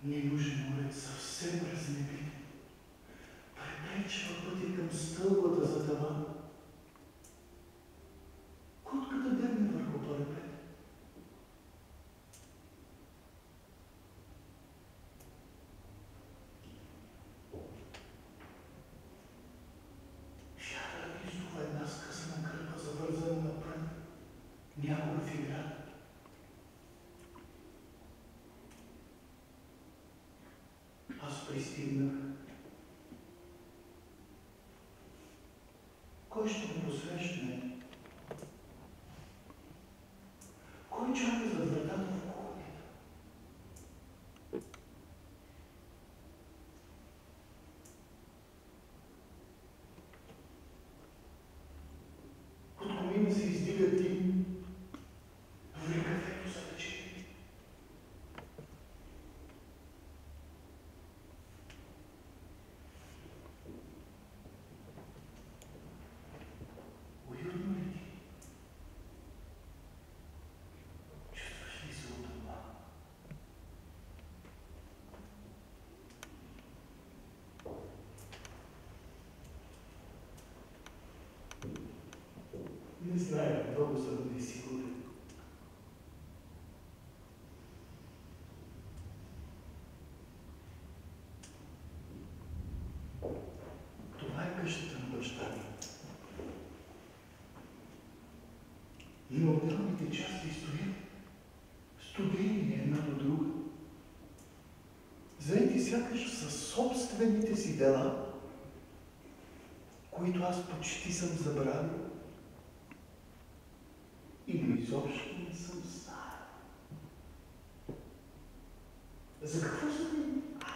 Ненужен уред съвсем разнебит, препречва пъти към стълбата за таван. Котката дебне върху парапет. Вятър издува една скъсана кръпа, завързана напред, някога в игра. Аз пристигнах. Кой ще ме посрещне? Кой чака зад вратата в кухнята? От комина се издига дим, ври кафето за вечери. Уютно ли ти? Чувстваш ли се у дома? Не зная, много съм несигурен. Това е къщата на баща ми. Но отделните части стоят студени една до друга. Заети сякаш със собствените си дела, които аз почти съм забравил или изобщо не съм знаел. За какво съм аз?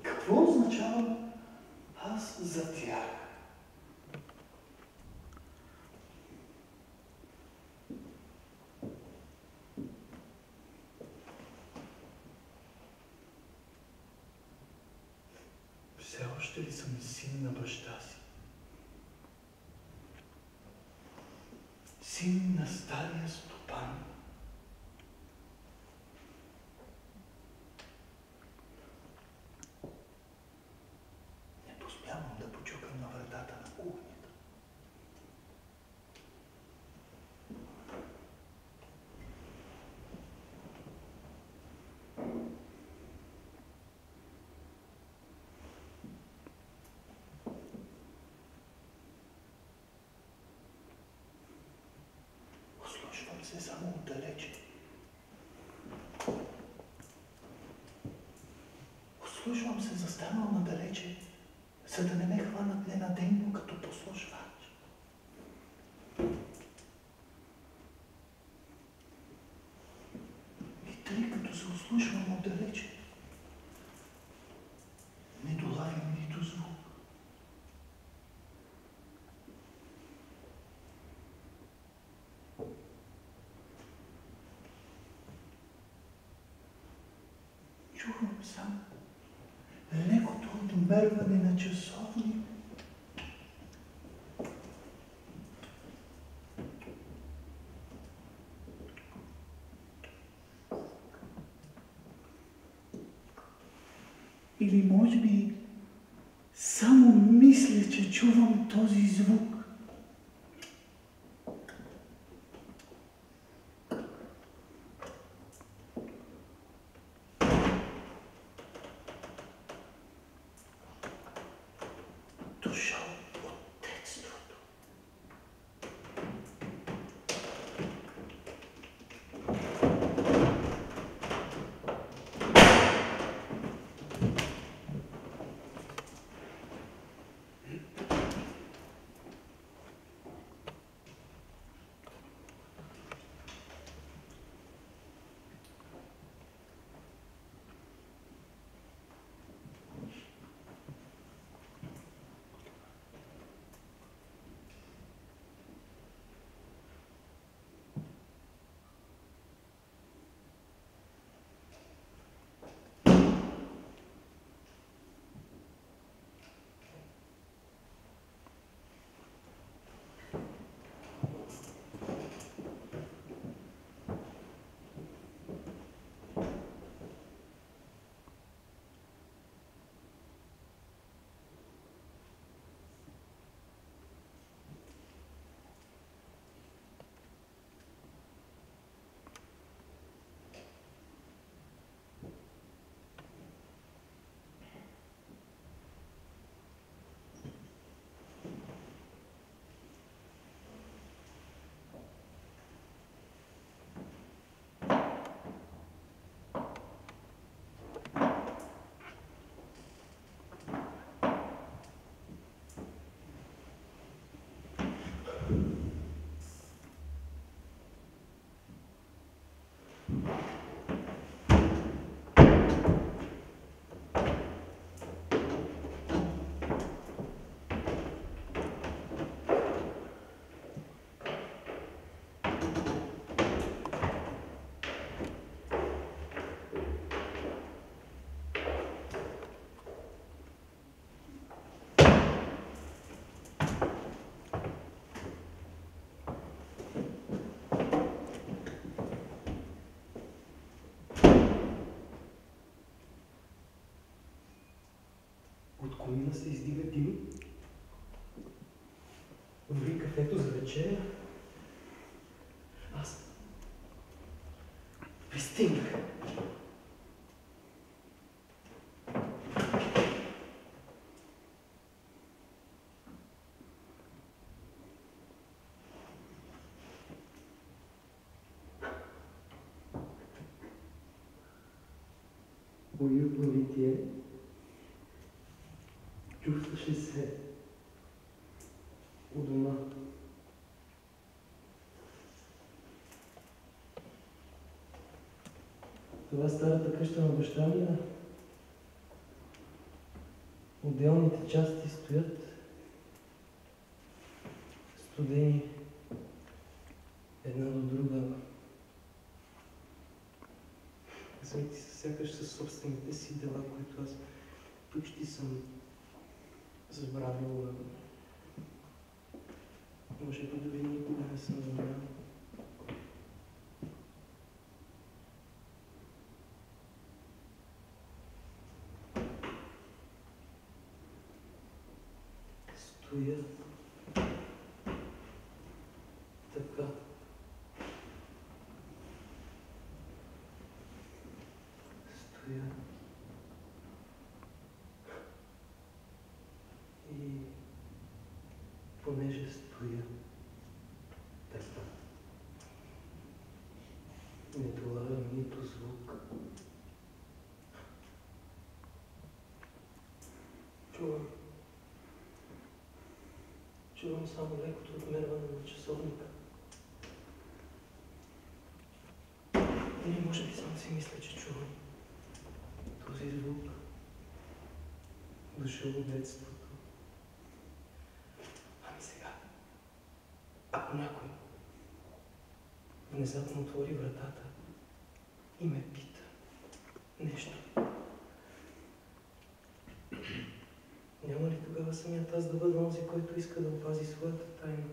Какво означава аз за тях? Все още ли съм син на баща си? Син на стария стопан? Не поспявам да почукам на вратата на кухнята. Ослушвам се само отдалече. Ослушвам се застанал надалече, за да не ме хванат ненадейно като послушвач. И тъй като се ослушвам отдалече, не долавям нито звук. Чувам само лекото отмерване на часовник. Или може би само мисля, че чувам този звук. Дошъл от детството. От комина се издига дим. Ври кафето за вечеря. Аз пристигнах. Уютно ли ти е? Чувстваш ли се у дома? Това старата къща на баща ми, отделните части стоят студени една до друга. Заети са сякаш със собствените си дела, които аз почти съм забравил. Може би дори никога не съм забравил. Стоя така. Стоя. И понеже стоя така, не долагам нито звук. Чувам само лекото отмерване на часовника. Или може би само си мисля, че чувам този звук, дошъл от детството. Ами сега, ако някой внезапно отвори вратата и ме пита нещо, няма ли тогава самият аз да бъда онзи, който иска да опази своята тайна?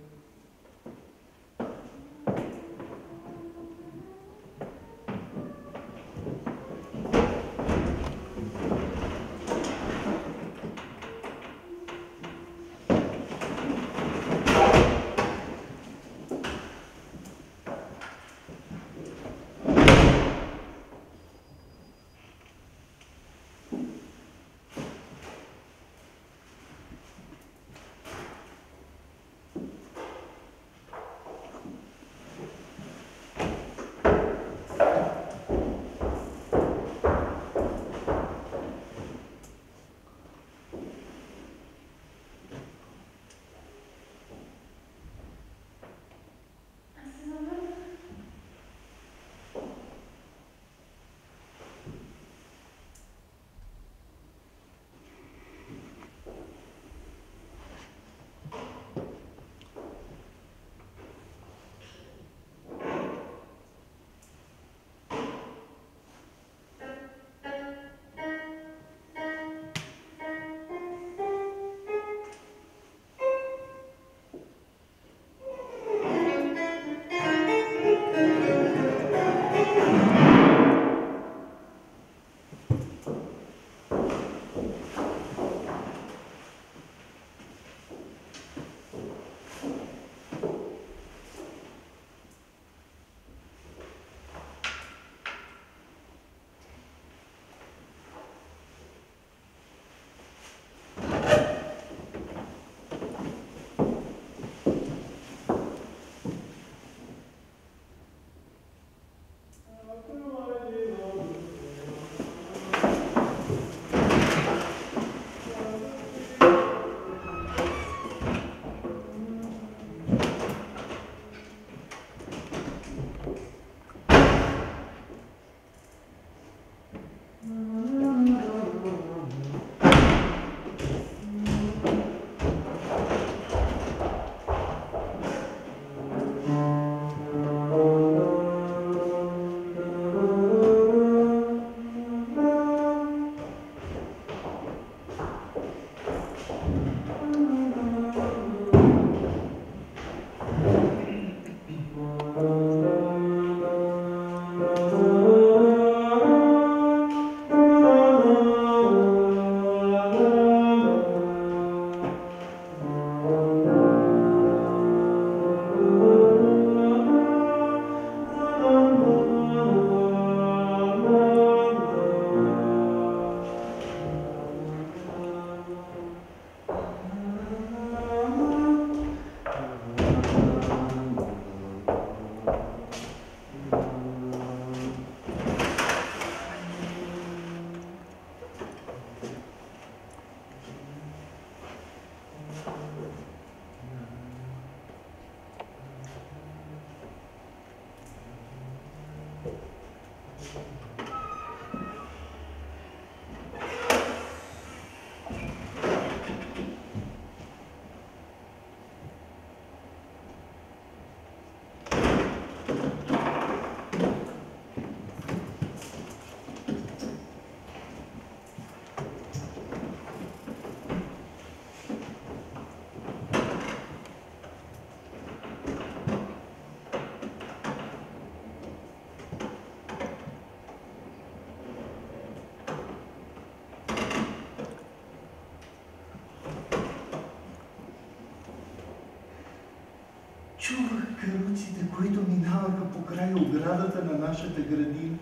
Чувах каруците, които минаваха по край оградата на нашата градина.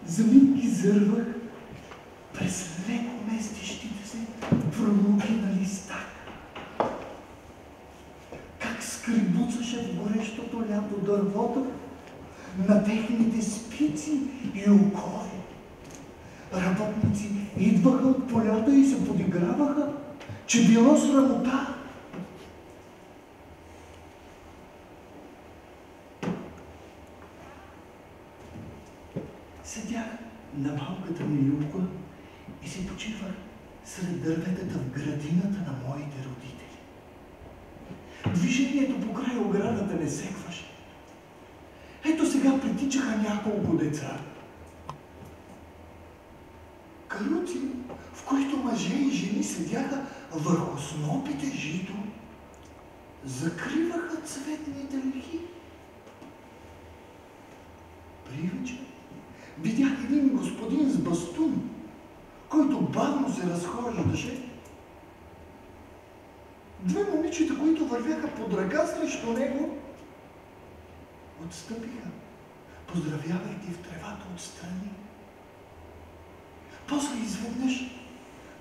За миг ги зървах през леко местещите се пролуки на листак. Как скрибуцаше в горещото лято дървото на техните спици и окови. Работници идваха от полята и се подиграваха, че било срамота. Седях на малката ми люлка и си почивах сред дърветата в градината на моите родители. Движението по край оградата не секваше. Ето сега притичаха няколко деца. Каруци, в които мъже и жени седяха върху снопите жито, закриваха цветните лихи. Привече видях един господин с бастун, който бавно се разхождаше. Две момичета, които вървяха под ръка срещу него, отстъпиха, поздравявайки в тревата отстрани. После изведнъж,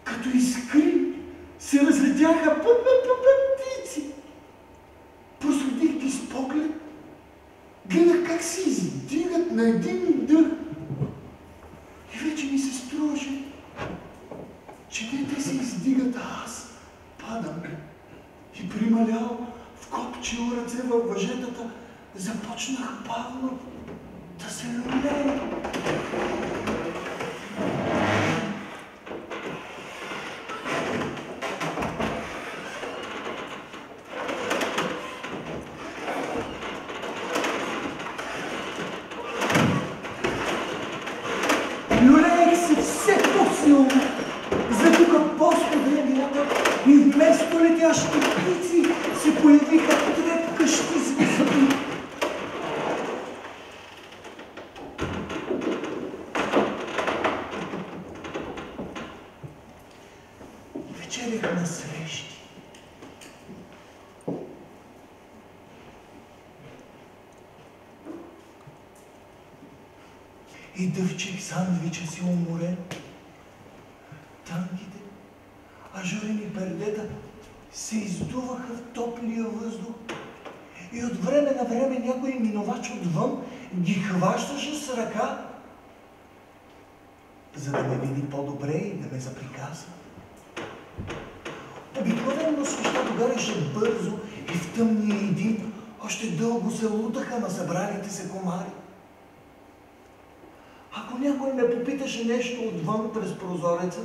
като искри, се разлетяха птици. Проследих ги с поглед, гледах как се издигат на един дъх. И вече ми се струваше, че не те се издигат, а аз падам. И прималял, вкопчил ръце във въжетата, започнах бавно да се люлея. Люлеех се все по-силно, затука по-студенията и вместо летящи птици се появиха трепкащи звезди. Вечерях на срещи. И дъвчех сандвича си уморен. Тънките, ажурени пердета се издуваха в топлия въздух и от време на време някой минувач отвън ги хващаше с ръка, за да ме види по-добре и да ме заприказва. Обикновено свещата гореше бързо и в тъмния един още дълго се лутаха на събралите се комари. Ако някой ме попиташе нещо отвън през прозореца,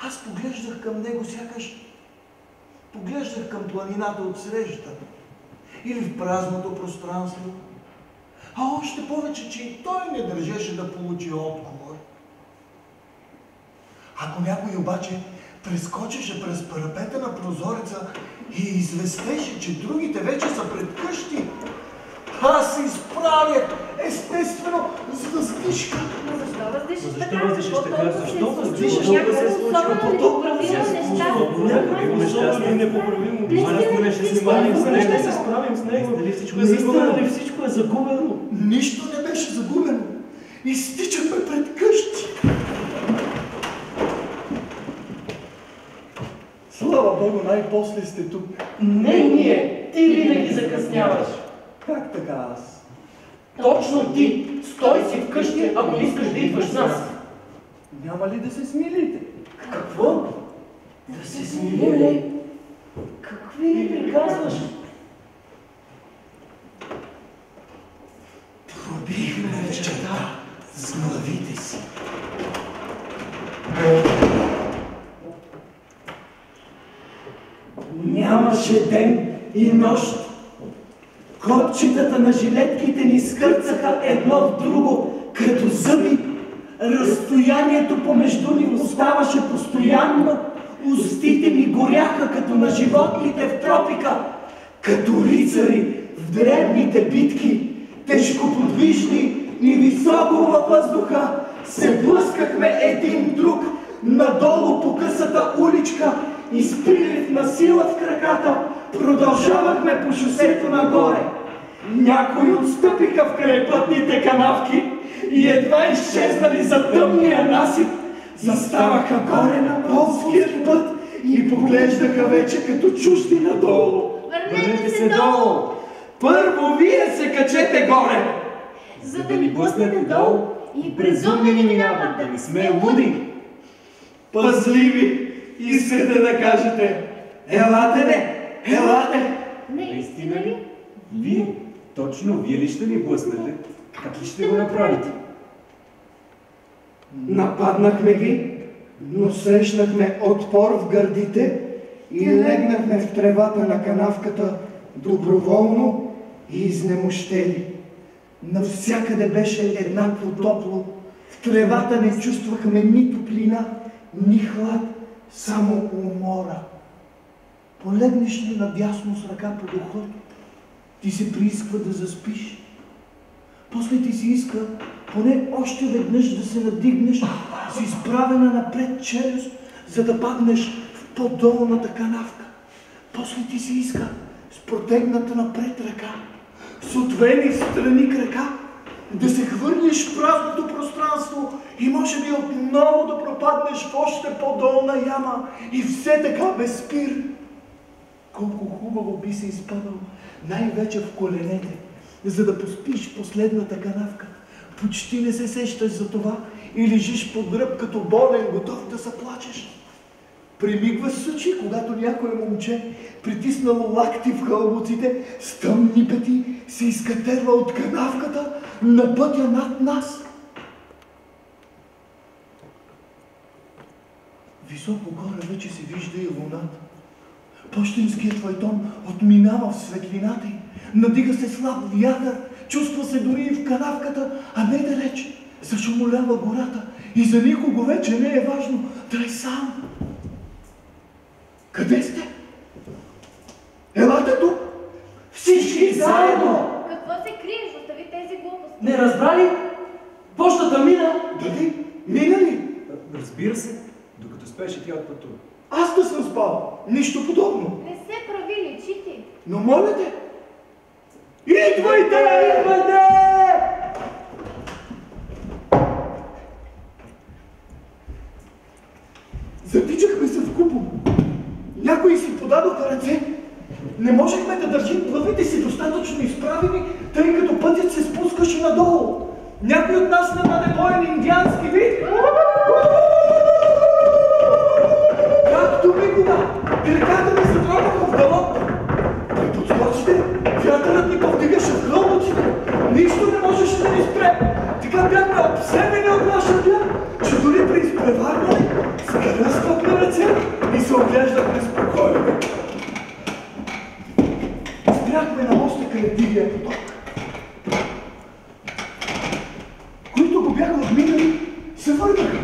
аз поглеждах към него, сякаш поглеждах към планината от среща или в празното пространство, а още повече, че и той не държеше да получи отговор. Ако някой обаче прескочеше през парапета на прозореца и известеше, че другите вече са пред къщи, аз се изправях, естествено, с въздишка. Но защо въздишаш така? Защо въздишаш така? Защо въздишаш някакво особено непоправимо неща? Особено непоправимо. Ако не ще се справим с него, ще се справим с него. Дали всичко е загубено? Дали всичко е загубено? Нищо не беше загубено. Изтичахме пред къщи. Слава Богу, най-после сте тук. Не ние! Ти винаги закъсняваш. Как така аз? Точно ти! Стой си вкъщи, ако не искаш да идваш с нас. Няма ли да се смилите? Какво? Да се смилим ли? Какви ми приказваш? Пробихме вечерта с главите си. Нямаше ден и нощ. Копчетата на жилетките ни скърцаха едно в друго, като зъби. Разстоянието помежду ни оставаше постоянно. Устите ни горяха като на животните в тропика. Като рицари в древните битки, тежкоподвижни и високо във въздуха, се блъскахме един друг надолу по късата уличка и с прилив на сила в краката продължавахме по шосето нагоре. Някои отстъпиха в крайпътните канавки и едва изчезнали за тъмния насип, заставаха горе на полския път и поглеждаха вече като чужди надолу. Върнете се долу! Първо вие се качете горе! За да ни блъснете долу и безумни ни минават, да не сме луди! Пазливи! Искате да кажете, елате не, елате! Наистина ли? Вие? Точно вие ли ще ни блъснете? Как ли ще го направите? Нападнахме ги, но срещнахме отпор в гърдите и легнахме в тревата на канавката доброволно и изнемощели. Навсякъде беше еднакво топло. В тревата не чувствахме ни топлина, ни хлад, само умора. Полегнеш ли надясно с ръка под ухото, ти се приисква да заспиш. После ти си иска поне още веднъж да се надигнеш с изправена напред челюст, за да паднеш в по-долната канавка. После ти си иска с протегната напред ръка, с отвени в страни крака, да се хвърлиш в празното пространство и може би отново да пропаднеш в още по-долна яма и все така без спир. Колко хубаво би се изпадал най-вече в коленете, за да поспиш последната канавка. Почти не се сещаш за това и лежиш под гръб като болен, готов да заплачеш. Примигваш с очи, когато някое момче, притиснало лакти в хълбоците, с тъмни пети се изкатерва от канавката на пътя над нас. Високо горе вече се вижда и луната. Пощенският файтон отминава в светлината й, надига се слаб вятър, чувства се дори и в канавката, а не далеч. Зашумолява гората и за никого вече не е важно да е сам. Къде сте? Елате тук! Всички заедно! Какво се криеш? Остави тези глупости. Не разбрали? Пощата мина! Дали? Мина ли? Разбира се, докато спеше тя отпътува. Аз да съм спал. Нищо подобно. Не се прави, личи ти. Но моля те! Идвайте! Идвайте! Затичахме се в купо. Някои си подадоха ръце. Не можехме да държим главите си достатъчно изправени, тъй като пътят се спускаше надолу. Някой от нас нападе боен индиански вид. Както никога, краката ми се тръгнаха в галоп. При подскочите, вятърът ни повдигаше в хълбоците. Нищо не можеше да ни спре. Така бяхме обсебени от нашия бяг, че дори при изпреварване скръствахме ръце и се оглеждахме спокойно. Спряхме на моста край дивия поток. Които го бяха отминали, се върнаха.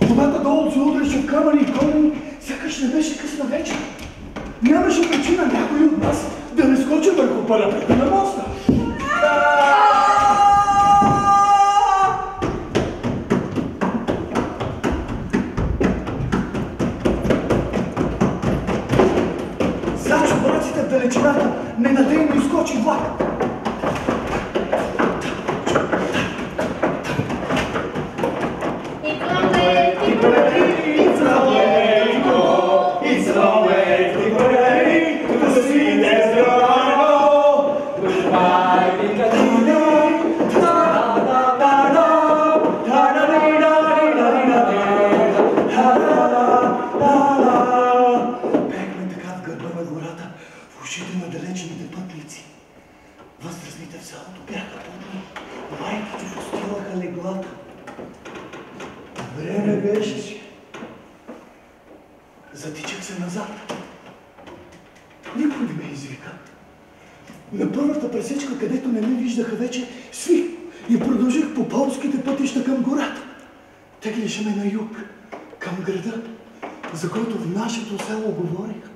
Водата долу се удреше в камъни и корени, сякаш не беше късна вечер. Нямаше причина някой от нас да не скочи върху парапета на моста. За чубарците в далечината ненадейно изскочи влак. Възрастните в селото бяха пълни, майките постилаха леглата. Време беше си. Затичах се назад. Никой не ме извика. На първата пресечка, където не ме виждаха вече, свих и продължих по полските пътища към гората. Теглеше ме на юг, към града, за който в нашето село говорих.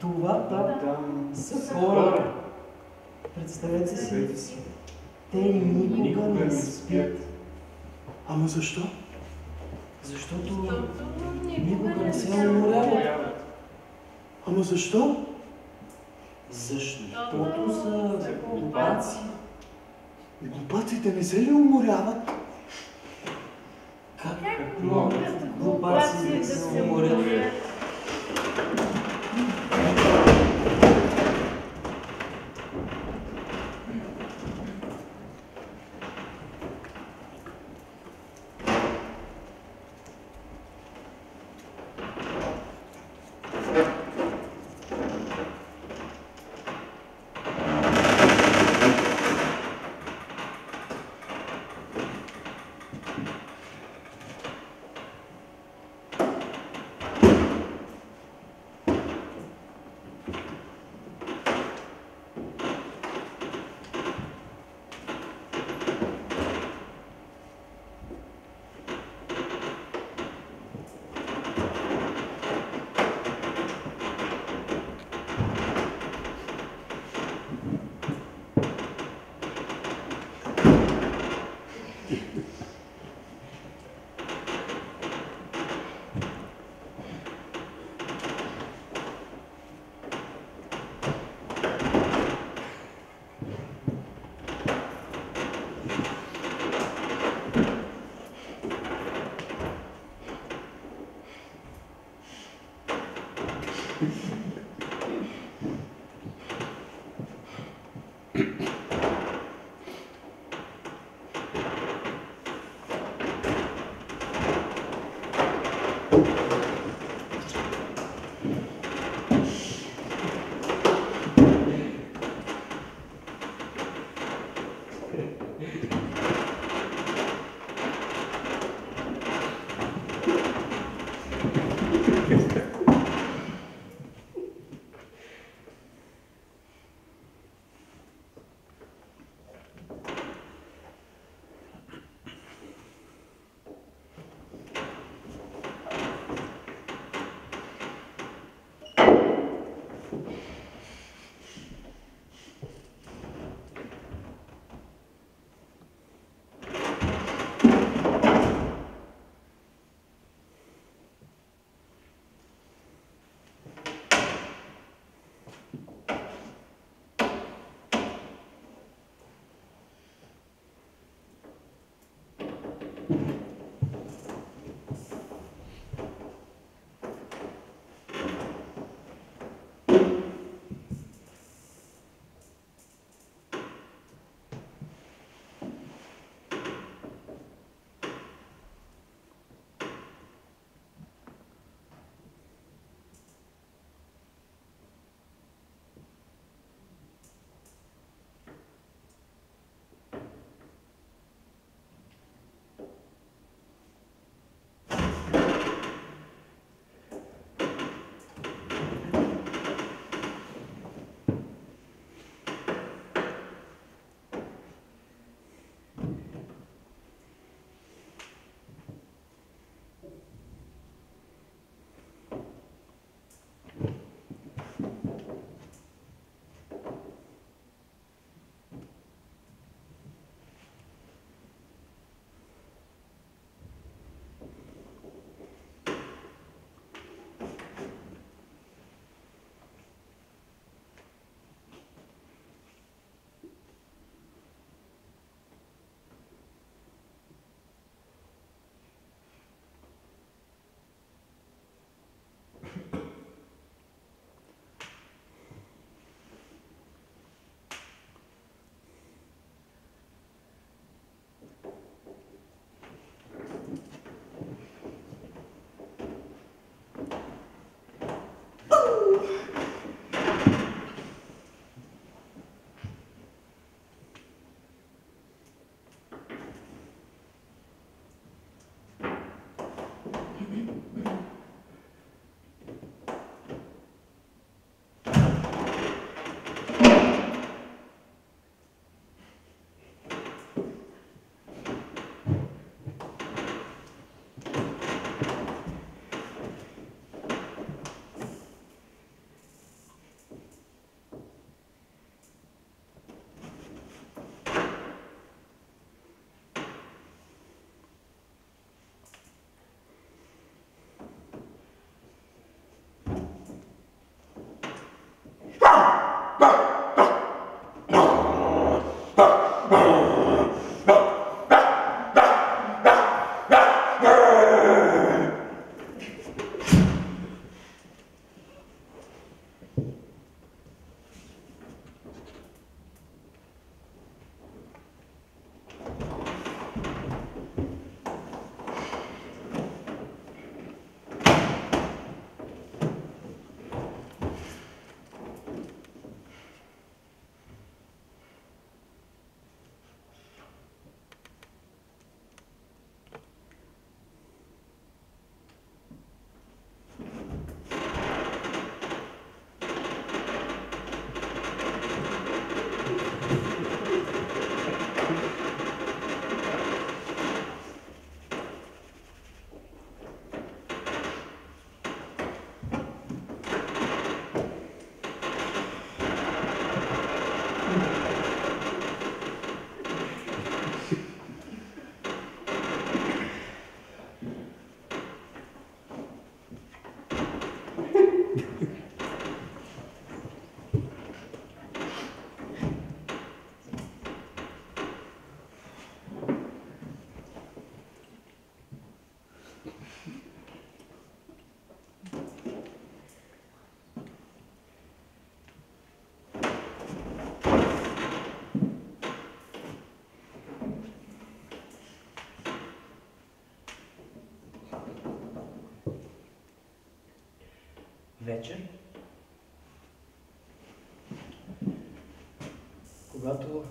Това там са хора. Представете си, те никога не спят. Ама защо? Защото никога не се уморяват. Ама защо? Защото са глупаци. Глупаците не се ли уморяват? Как могат глупаци да се уморят? вечер, когато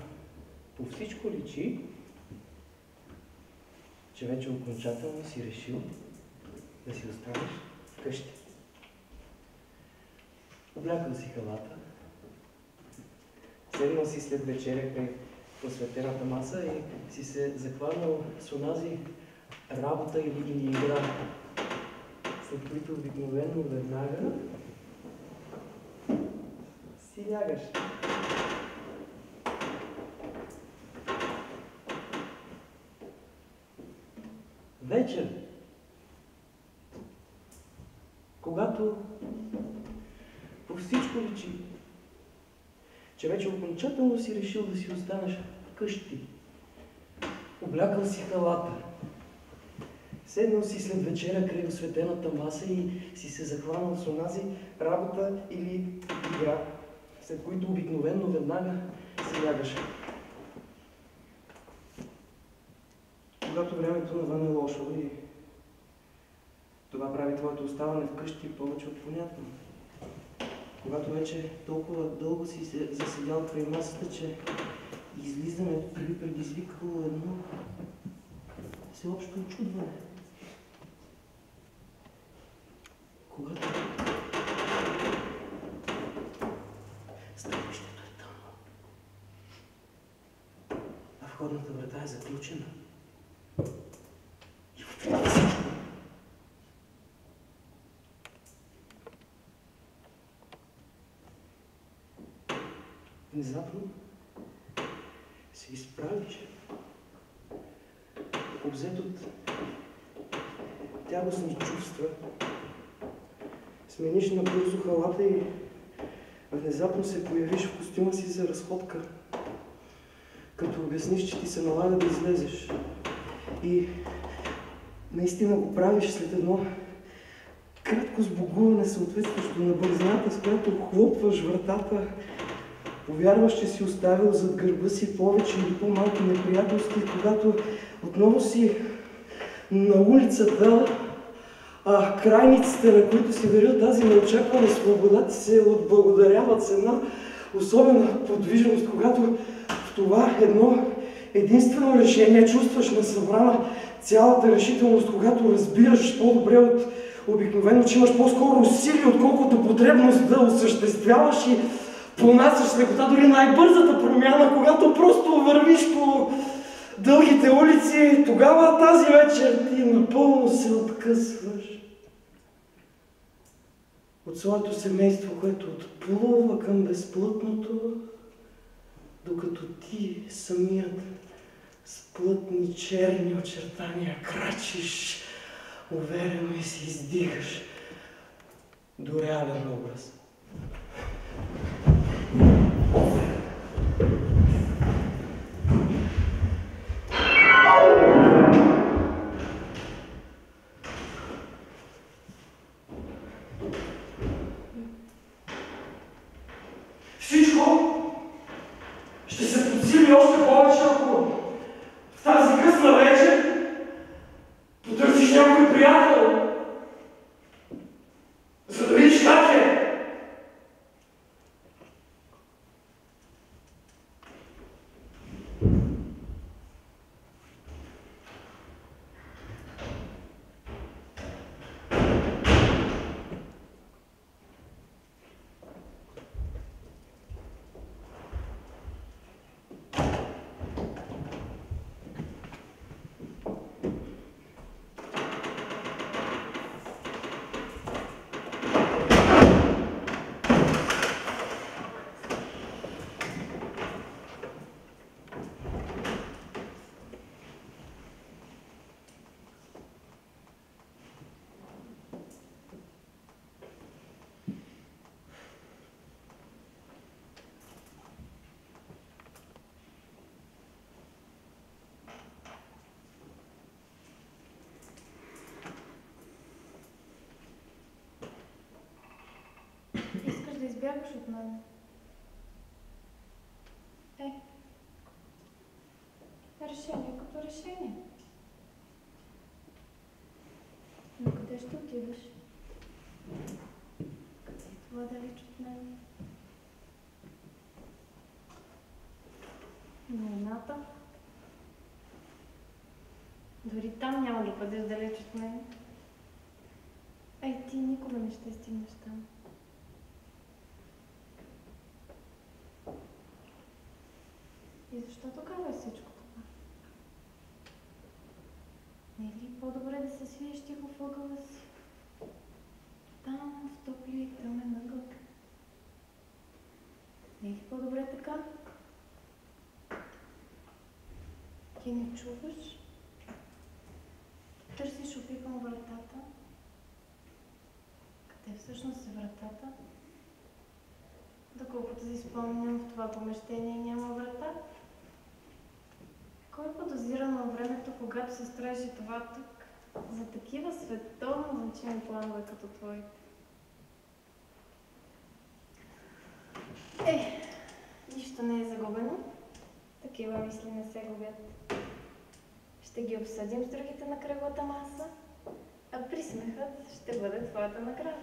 по всичко личи, че вече окончателно си решил да си останеш вкъщи. Облякал си халата, седнал си след вечеря край посветената маса и си се захванал с онази работа или игра, след които обикновено веднага си лягаш. Вечер, когато по всичко личи, че вече окончателно си решил да си останеш вкъщи, облякал си халата, седнал си след вечеря край осветената маса и си се захванал с онази работа или игра, след които обикновено веднага си лягаш. Когато времето навън е лошо и това прави твоето оставане вкъщи повече от понятно. Когато вече толкова дълго си се заседял край масата, че излизането би предизвикало едно всеобщо очудване. Когато становището е тъмно, а входната врата е заключена и въпреки всичко внезапно се изправиш, обзет от тягостни чувства, смениш набързо халата и внезапно се появиш в костюма си за разходка, като обясниш, че ти се налага да излезеш. И наистина го правиш след едно кратко сбогуване, съответстващо на бързината, с която хлопваш вратата, повярваш, че си оставил зад гърба си повече или по-малки неприятности, когато отново си на улицата, а крайниците, на които си дарил тази неочаквана свобода, ти се отблагодаряват с една особена подвижност, когато в това едно единствено решение чувстваш насъбрана цялата решителност, когато разбираш по-добре от обикновено, че имаш по-скоро усилие, отколкото потребност да осъществяваш и понасяш с лекота дори най-бързата промяна, когато просто вървиш по дългите улици, тогава тази вечер ти напълно се откъсваш от своето семейство, което отплува към безплътното, докато ти самият с плътни черни очертания крачиш уверено и се издигаш до реален образ. Всичко ще се подсили още повече, ако в тази късна вечер потърсиш някой приятел, за да видиш как е. Искаш да избягаш от мен? Решение като решение. Но къде ще отидеш? колата. Дори там няма да бъдеш далеч от мен. А и ти никога не ще стигнеш там. И защо тогава е всичко това? Не е ли по-добре да се свиеш тихо в ъгъла си? Там, в топлия и тъмен ъгъл. Не е ли по-добре така? Ти не чуваш? Търсиш опипам вратата. Къде всъщност е вратата? Доколкото си спомням, в това помещение няма врата. Кой подозира на времето, когато се строеше това тук, за такива световно значими планове като твоите? Нищо не е загубено. Такива мисли не се губят. Ще ги обсъдим с другите на кръглата маса, а присмехът ще бъде твоята награда.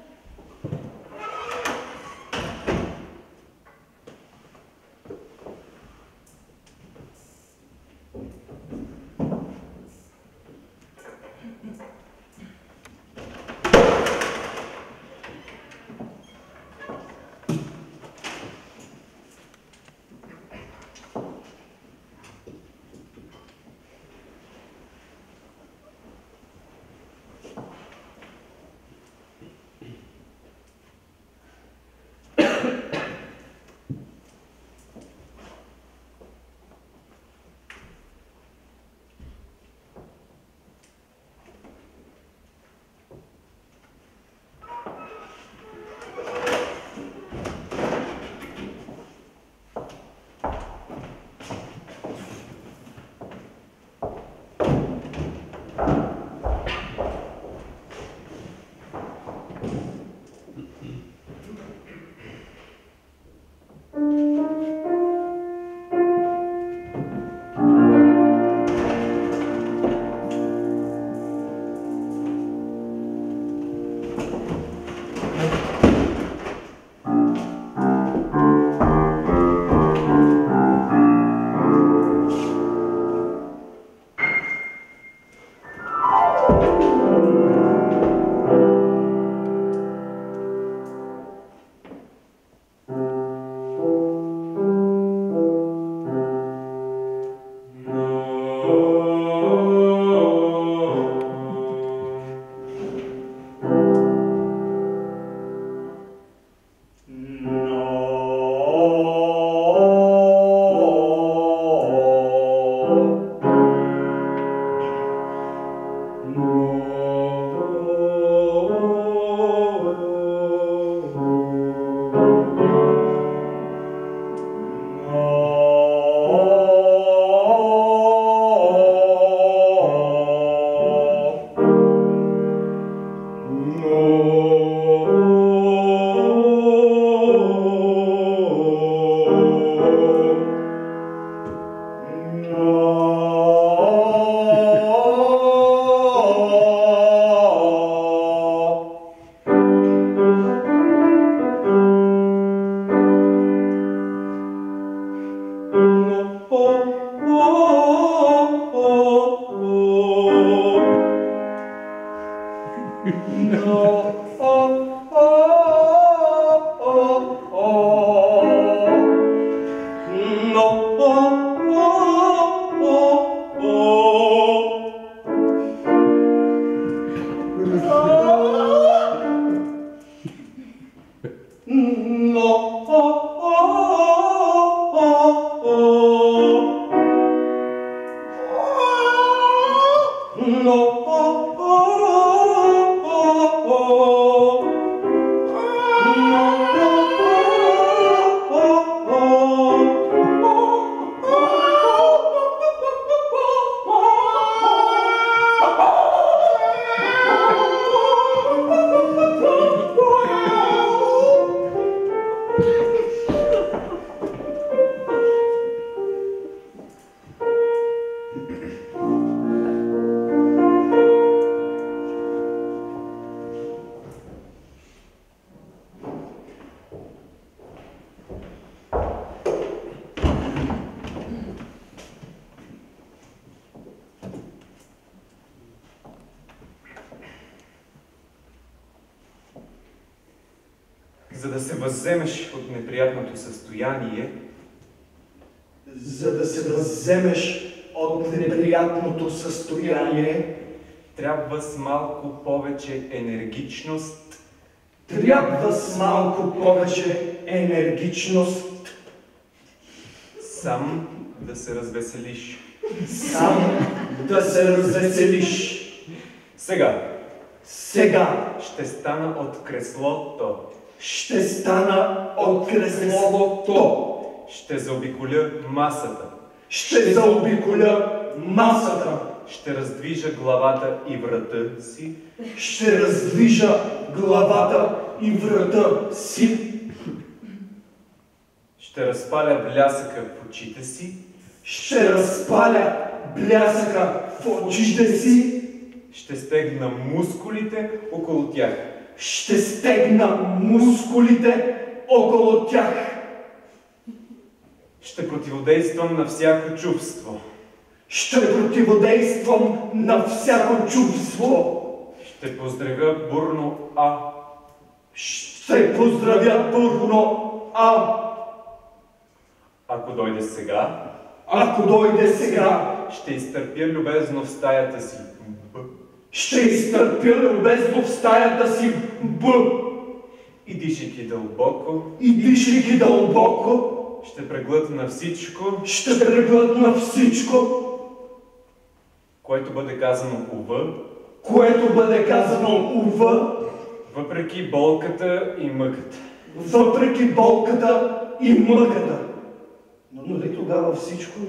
За да се възземеш от неприятното състояние, за да се възземеш от неприятното състояние, трябва с малко повече енергичност, трябва с малко повече енергичност сам да се развеселиш. сам да се развеселиш. Сега ще стана от креслото. Ще стана от креслото. Ще заобиколя масата. Ще заобиколя масата. Ще раздвижа главата и врата си. Ще раздвижа главата и врата си. Ще разпаля блясъка в очите си. Ще разпаля блясъка в очите си. Ще стегна мускулите около тях. Ще стегна мускулите около тях. Ще противодействам на всяко чувство. Ще противодействам на всяко чувство. Ще поздравя бурно А. Ще поздравя бурно А. Ако дойде сега, Ако дойде сега, ще изтърпя любезно в стаята си Б. ще изтърпя любезно в стаята си Б. И дишайки дълбоко, И дишайки дълбоко, ще преглътна всичко, ще преглътна всичко, което бъде казано УВ, което бъде казано УВ, въпреки болката и мъката. въпреки болката и мъката. Но ли тогава всичко,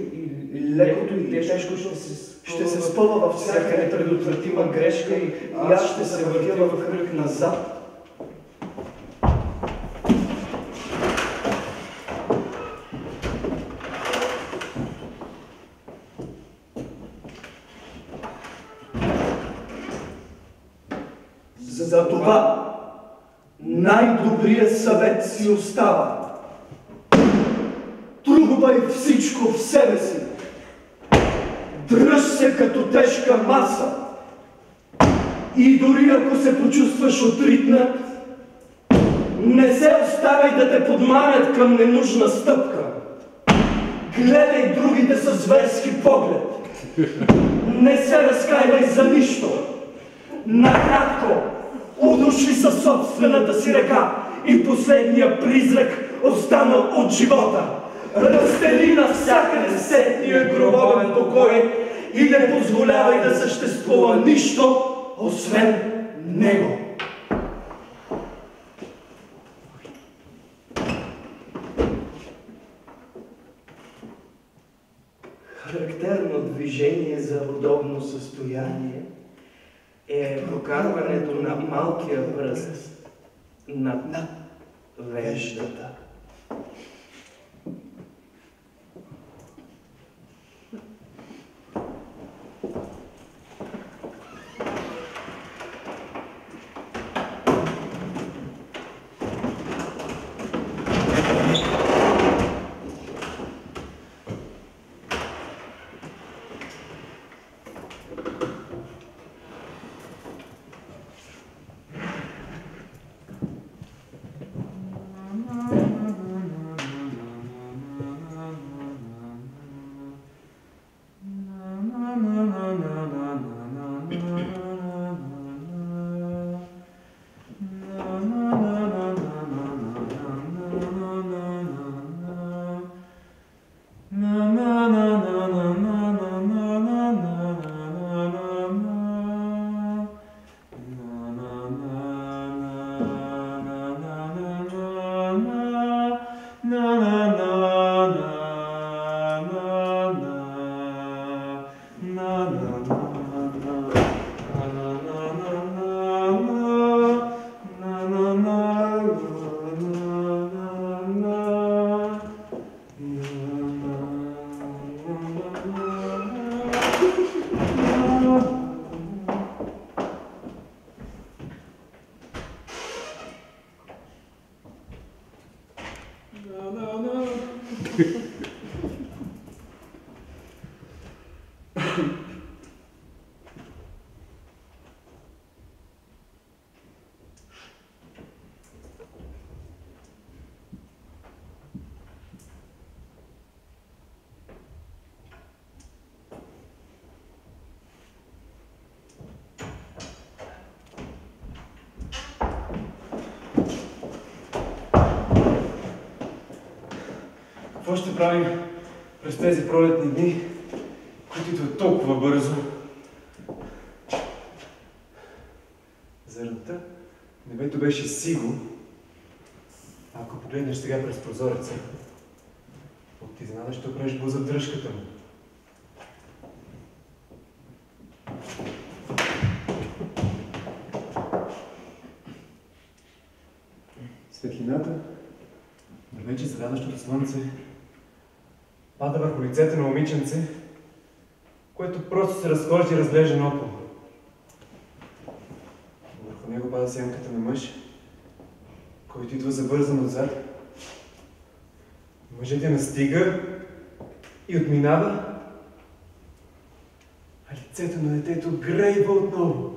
и лекото, и тежко ще се спъва във всяка непредотвратима грешка и аз ще се въртя в кръг назад. Затова най-добрият съвет си остава. Трубай всичко в себе си. Дръж се като тежка маса. И дори ако се почувстваш отритнат, не се оставяй да те подманят към ненужна стъпка. Гледай другите със зверски поглед. Не се разкайвай за нищо. Накратко, удуши със собствената си ръка и последния призрак, останал от живота. Разстели навсякъде сетния гробовен покой и не позволявай да съществува нищо, освен него. Характерно движение за удобно състояние е прокарването на малкия пръст над веждата. Какво ще правим през тези пролетни дни, които идват толкова бързо? Зърната, небето беше сиво. А ако погледнеш сега през прозореца, от изненада ще опреш буза в дръжката му. Светлината на вече залядащото слънце пада върху лицето на момиченце, което просто се разхожда и разглежда наоколо. Върху него пада сянката на мъж, който идва забързан отзад. Мъжът я настига и отминава, а лицето на детето грейва отново.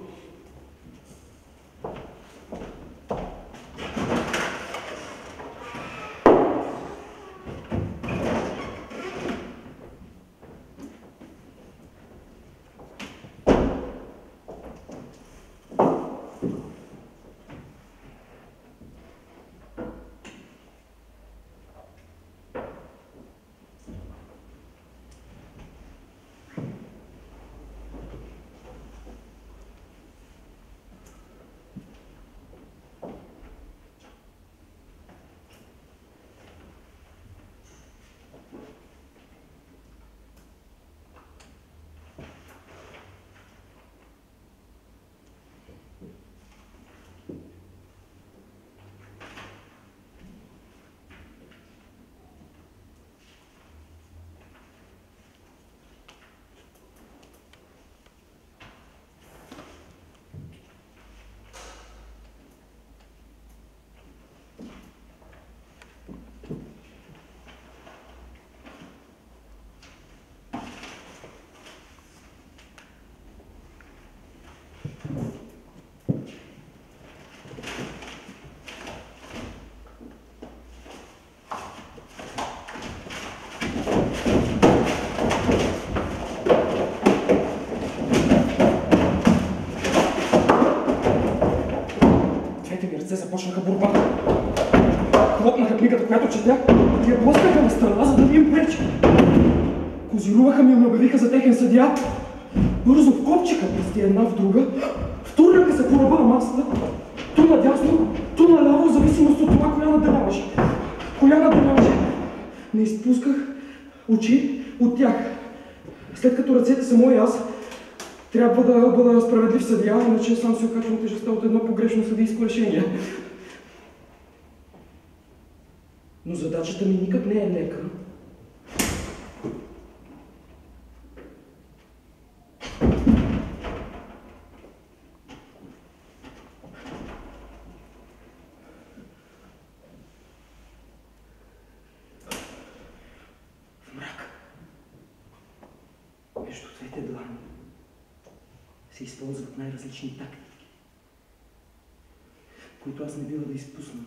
Започнаха борбата. Хлопнаха книгата, която четях, и я блъскаха на страна, за да ми им пречи. Козируваха ми и ме обявиха за техен съдия. Бързо вкопчиха пръсти една в друга, втурнаха се по ръба на масата, ту надясно, ту наляво, в зависимост от това, коя надделяваше. Коя надделяваше. Не изпусках очи от тях. След като ръцете са мои, аз трябва да бъда справедлив съдия, иначе сам си окачвам тежестта от едно погрешно съдийско решение. Но задачата ми никак не е лека. В мрак. Между двете длани се използват най-различни тактики, които аз не бива да изпусна.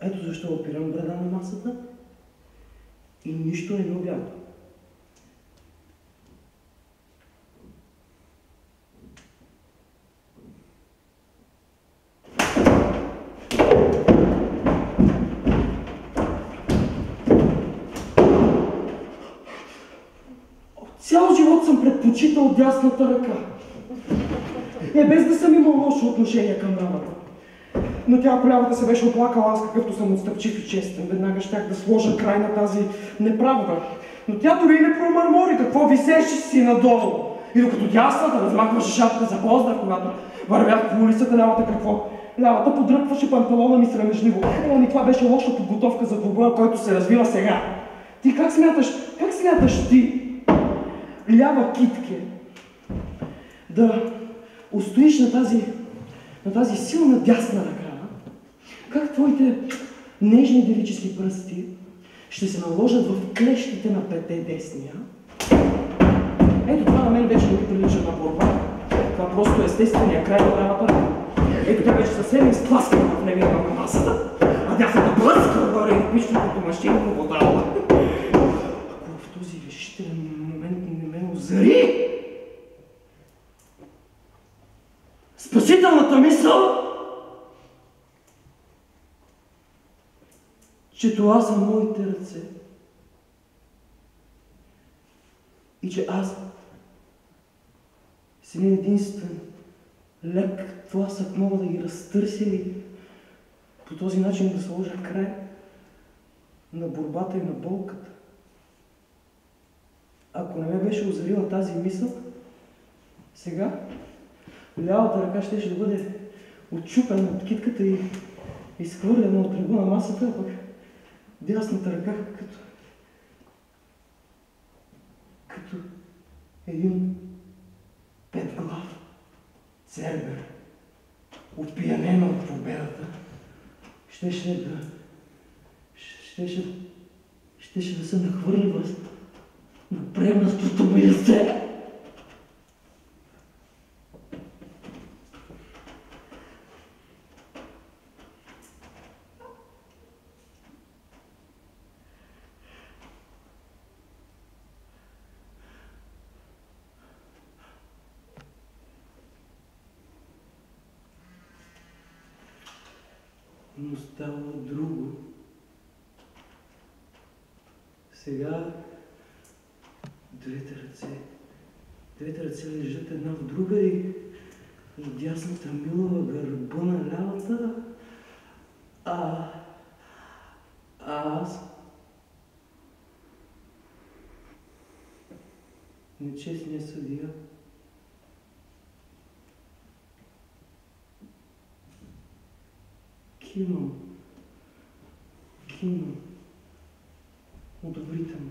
Ето защо опирам брада на масата и нищо не ме обягва. Цял живот съм предпочитал дясната ръка. Без да съм имал лошо отношение към дамата. Но тя, ако лявата се беше оплакала, аз какъвто съм отстъпчив и честен, веднага щях да сложа край на тази неправда. Но тя дори не промърмори какво висеше си надолу. И докато дясната размахваше шапка за поздрав, когато вървях по улицата, лявата какво? Лявата подръпваше панталона ми срамежливо. Но това беше лоша подготовка за двубоя, който се развива сега. Ти как смяташ ти, лява китке, да устоиш на тази силна дясна ръка? Как твоите нежни девически пръсти ще се наложат в клещите на пете десния? Ето това на мен вече не ми прилича на борба. Това просто е естествения край на лявата ръка. Ето тя беше съвсем изтласкана в невидима на масата, а дясната блъска горе ритмично като машинно водала. Ако в този решителен момент не ме озари, спасителната цялата мисъл, че това са моите ръце и че аз с един единствен лек тласък мога да ги разтърся и по този начин да сложа край на борбата и на болката. Ако не ме беше озарила тази мисъл, сега лявата ръка ще да бъде отчупена от китката и изхвърлена от брега на масата, а пък дясната ръка като един петглав цербер, опиянена от победата, щеше да се нахвърли на превръстото ми лице. Но става друго. Сега двете ръце лежат една в друга и дясната милва гърба на лявата, а аз нечестният съдия кимам одобрително.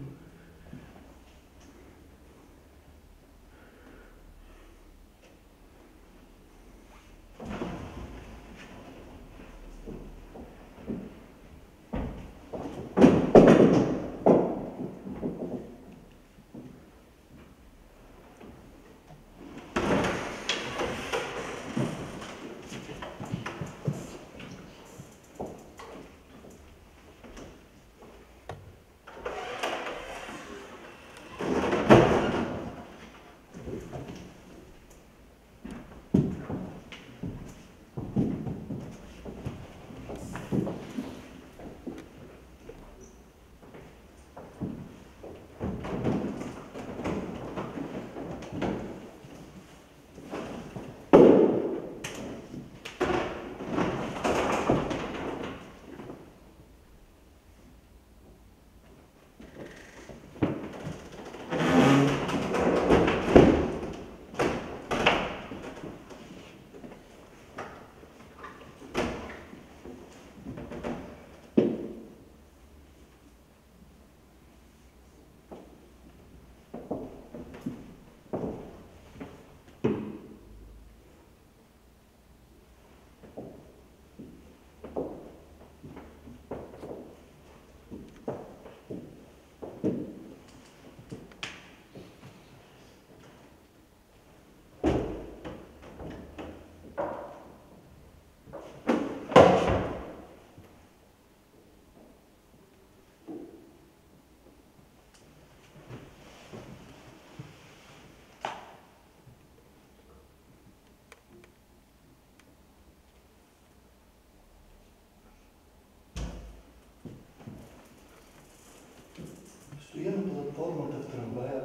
Стоя на платформата в трамвая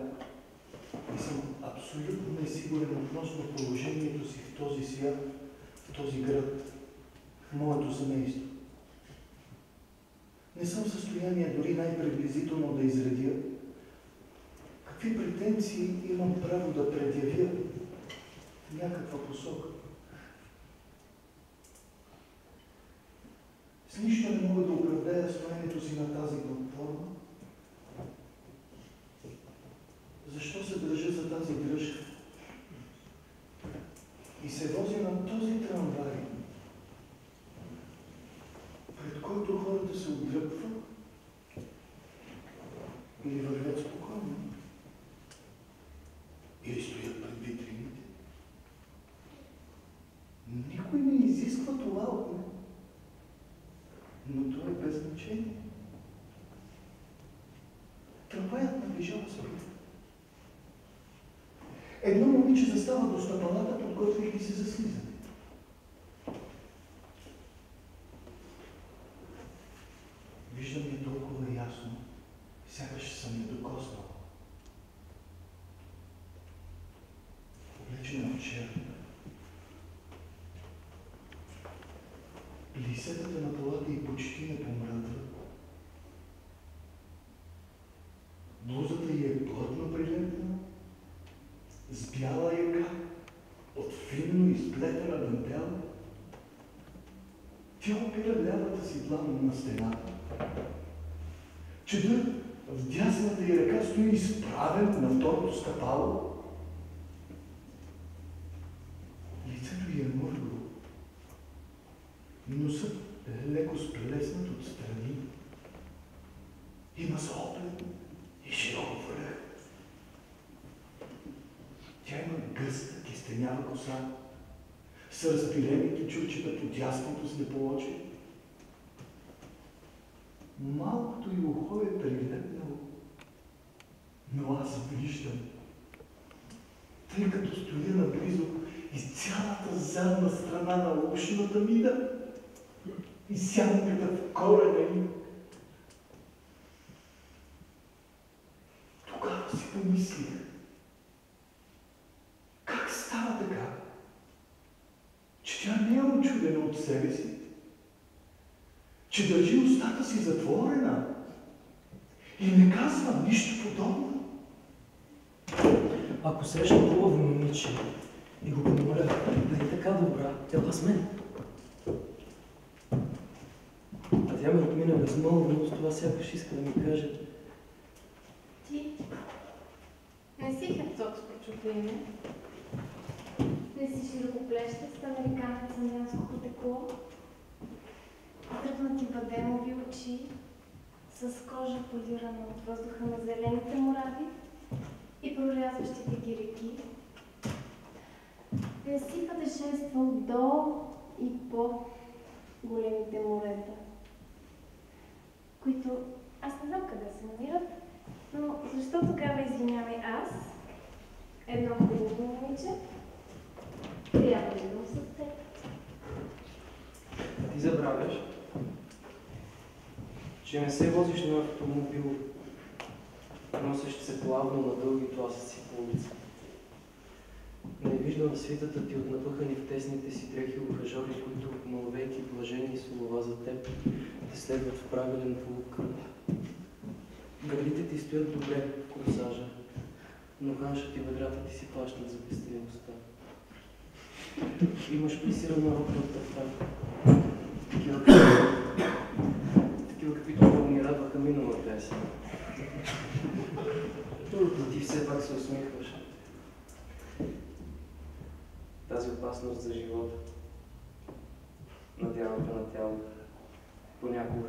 и съм абсолютно несигурен относно положението си в този свят, в този град, в моето семейство. Не съм в състояние дори най-приблизително да изредя какви претенции имам право да предявя в някаква посока. С нищо не мога да оправдая стоянето си на тази платформа. Защо се държа за тази дръжка и се возя на този трамвай, пред който хората се отдръпват или вървят спокойно, или стоят пред витрините. Никой не изисква това от мен, но това е без значение. Трамваят наближава спира. Едно момиче застава до стъпалата, подготвяйки се за слизане. Писетата на полата й почти не помръдва. Блузата й е плътно прилепена, с бяла яка, от финно изплетена дантела. Тя опира лявата си длан на стената. Чеда, в дясната й ръка стои изправен на второто стъпало. Лицето й е мъргло. Носът е леко сплеснат отстрани. Има заоблен и широко връх. Тя има гъста, кестенява коса, с разпилените чурчета по дясното слепоочие. Малкото й ухо е прилепнало, но аз виждам, тъй като стоя наблизо из цялата задна страна на ушната мида и сянката в корена им. Тогава си помислих, как става така, че тя не е очудена от себе си, че държи устата си затворена и не казва нищо подобно. Ако срещна хубаво момиче и го помоля да е така добра, ела с мен. А тя ме отмина безмълвно, с това сякаш иска да ми каже. Ти не си херцог с прочуто име. Не си широкоплещест американец с андианско потекло. Дръпнати бадемови очи, с кожа полирана от въздуха на зелените морави и прорязващите ги реки. Не си пътешествал до и по големите морета, които аз не знам къде се намират, но защо тогава, извинявай, аз, едно хубаво момиче, трябва да идвам с теб? А ти забравяш, че не се возиш на автомобил, носещ се плавно на дълги тласъци по улица. Не виждам свитата ти от напъхани в тесните си дрехи ухажори, които, маловейки блажени слова за теб, те следват в правилен флук. Гърдите ти стоят добре в корсажа, но ханшът и бедрата ти си плащат за пестеливостта. Имаш плисирана рокна тъфта, такива каквито много ни радваха миналата есен. Но ти все пак се усмихваш. Тази опасност за живота. Надявата на тяло. Понякога.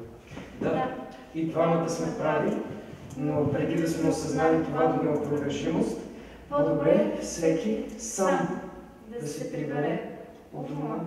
Да, и двамата сме прави, но преди да сме осъзнали това до неопровержимост, по-добре всеки сам да се прибере от дома.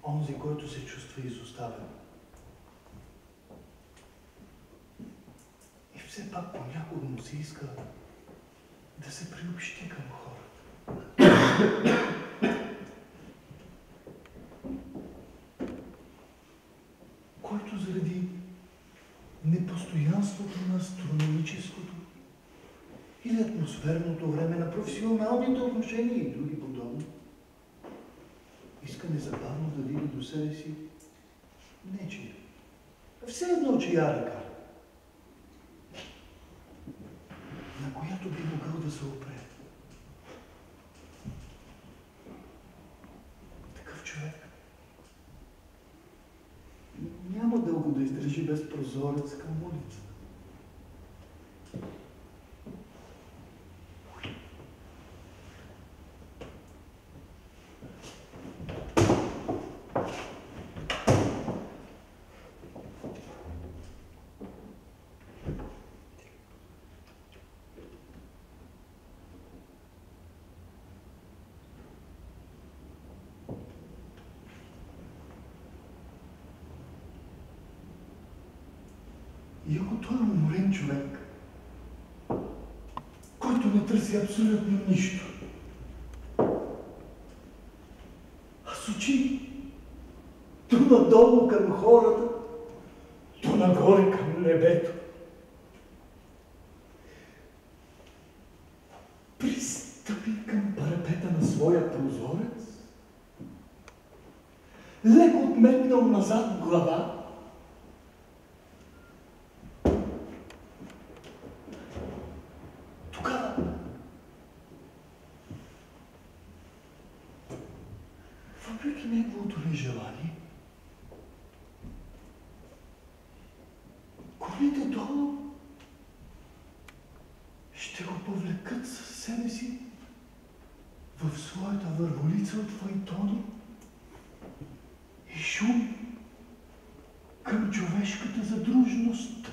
онзи, който се чувства изоставен. И все пак понякога му се иска да се приобщи към хората. Който заради непостоянството на астрономическото или атмосферното време на професионалните отношения и други подобни, иска незабавно да види до себе си нечия. Все едно чия ръка, на която би могъл да се опре. Такъв човек няма дълго да издържи без прозорец към улица. И ако той е уморен човек, който не търси абсолютно нищо, а с очи то надолу към хората, то нагоре към небето, пристъпи към парапета на своя прозорец, леко отметнал назад глава, въпреки неговото нежелание, колите долу ще го повлекат със себе си в своята върволица от файтони и шум към човешката задружност.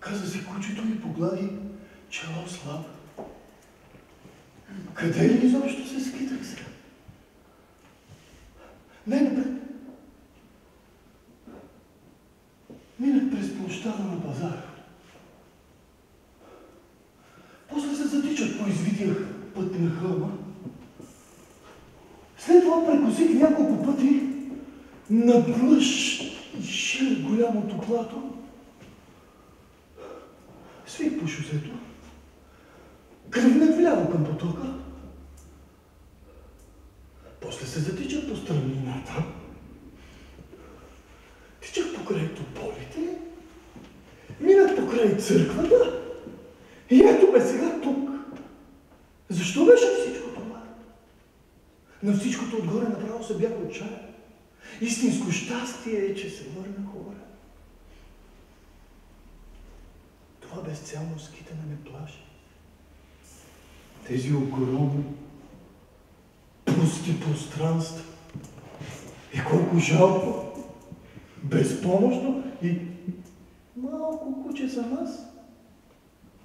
Каза се кучето и поглади чело слабо. Къде ли изобщо се скитах сега? Най-напред. Минах през площада на пазара. После се затичах по извития път на хълма. След това прекусих няколко пъти надлъж и шир голямото плато. Свих по шосето. Кривнах вляво към потока. После се затичах по странината. Тичах покрай тополите. Минах покрай църквата. И ето ме сега тук. Защо беше всичко това? На всичкото отгоре направо се бях отчаян. Истинско щастие е, че се върнах горе. Това безцелно скитане ме плаши. Тези огромни, пусти пространства. И колко жалко, безпомощно и малко куче съм аз.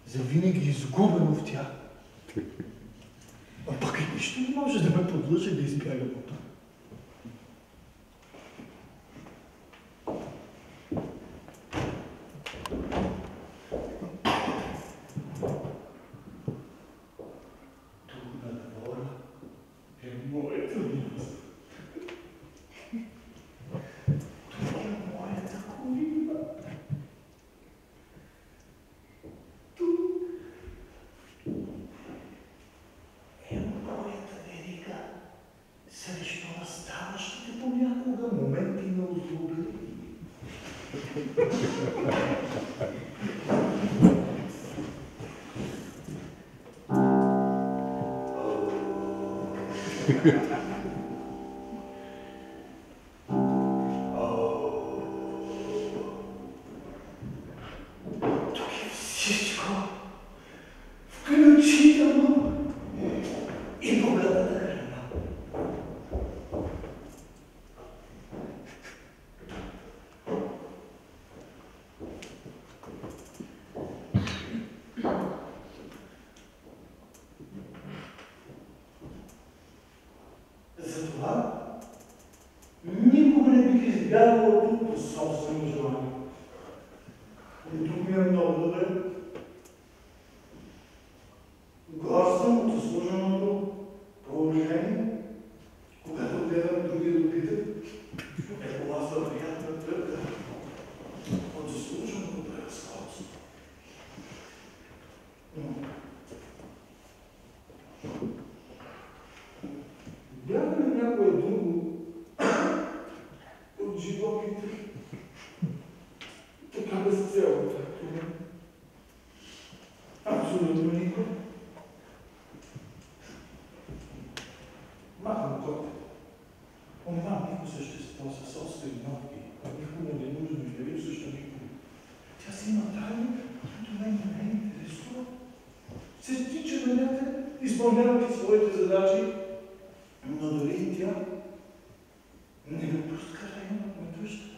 Завинаги изгубено в тях. А пък и нищо не може да ме подлъжи да избягам от това. Тук е всичко, включително и богатата храна. Затова никога не бих избягал тук по собствено желание. И тук ми е много добре. Гор съм от заслуженото положение, когато гледам други да питат, е това са приятна тръпка от заслуженото превъзходство. Бяга ли някое друго от животите така безцелно, както мен? Абсолютно никой. Махам котето. Онова нико същество с остри ногти, а никому не нужно и не също никому. Тя си има тайна, която мен не ме интересува. Се тича на някъде, изпълнявайки своите задачи, но дори и тя не допуска районът на къща.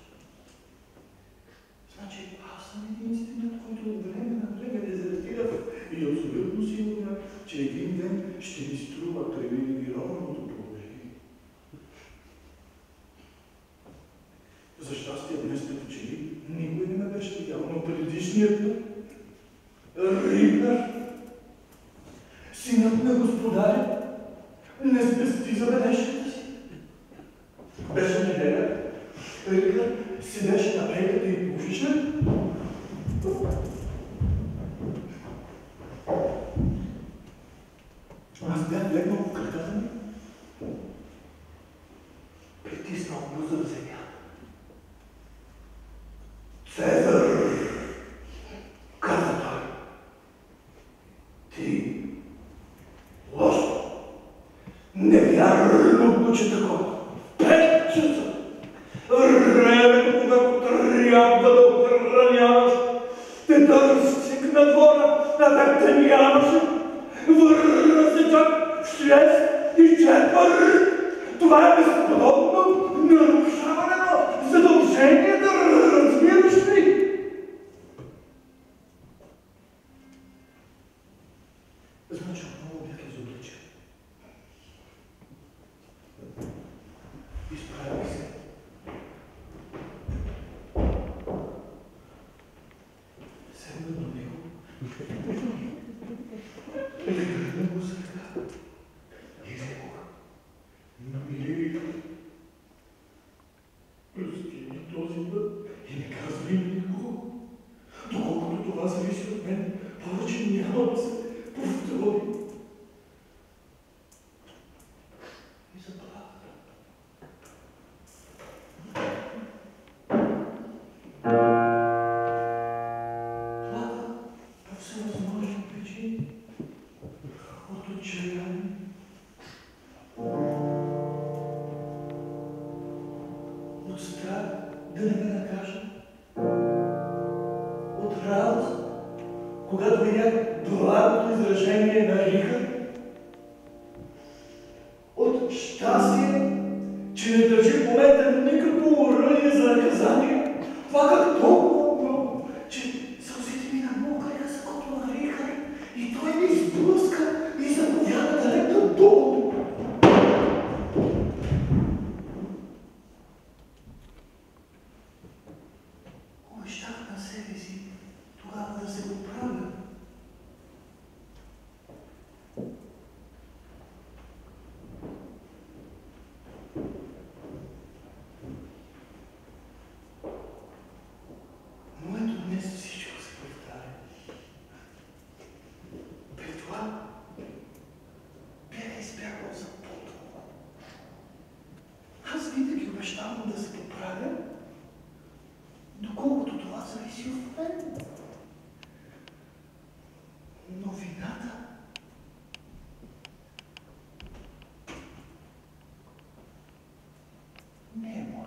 Значи аз съм единственият, който от време на време дезертира и абсолютно сигурна, че един ден ще ми струва привилегированото положение. За щастие днес като че ли никой не ме беше видял, но предишният път Ригнар, синът на господаря, не спести забележката си. Беше неделя, Ригнар седеше на пейката и пушеше. Аз бях легнал в краката ми, притиснал буза в земя. Цезар, каза той, ти лошо, невярно куче такова. 5 часа, времето, когато трябва да охраняваш, те търсих на двора, а как те нямаше. Върна се чак в 6:15. Това е безподобно нарушаване на задълженията, разбираш ли? Значи отново бях изобличен. Изправих се. Седнах до него. Прегърнах го за ръка. И рекох: намили, прости ми този път и не казвай ми никого. Доколкото това зависи от мен, повече няма да се повтори. И заплаха. Плаха по всевъзможни причини. От отчаяние. От страх да не ме накажа. От радост, когато видях благото изражение на Рихард. От щастие, че не държи в момента никакво оръдие за наказание. Плаках толкова много, че сълзите ми намокнаха за кота на Рихард и той ми изблъска и заповяда да лепна долу. Обещах на себе си тогава да се оправя. Но ето днес всичко се повтаря. При това бях избягал за по-това. Аз винаги обещавам да се поправя, доколкото това зависи от мен. Но вината не е моя.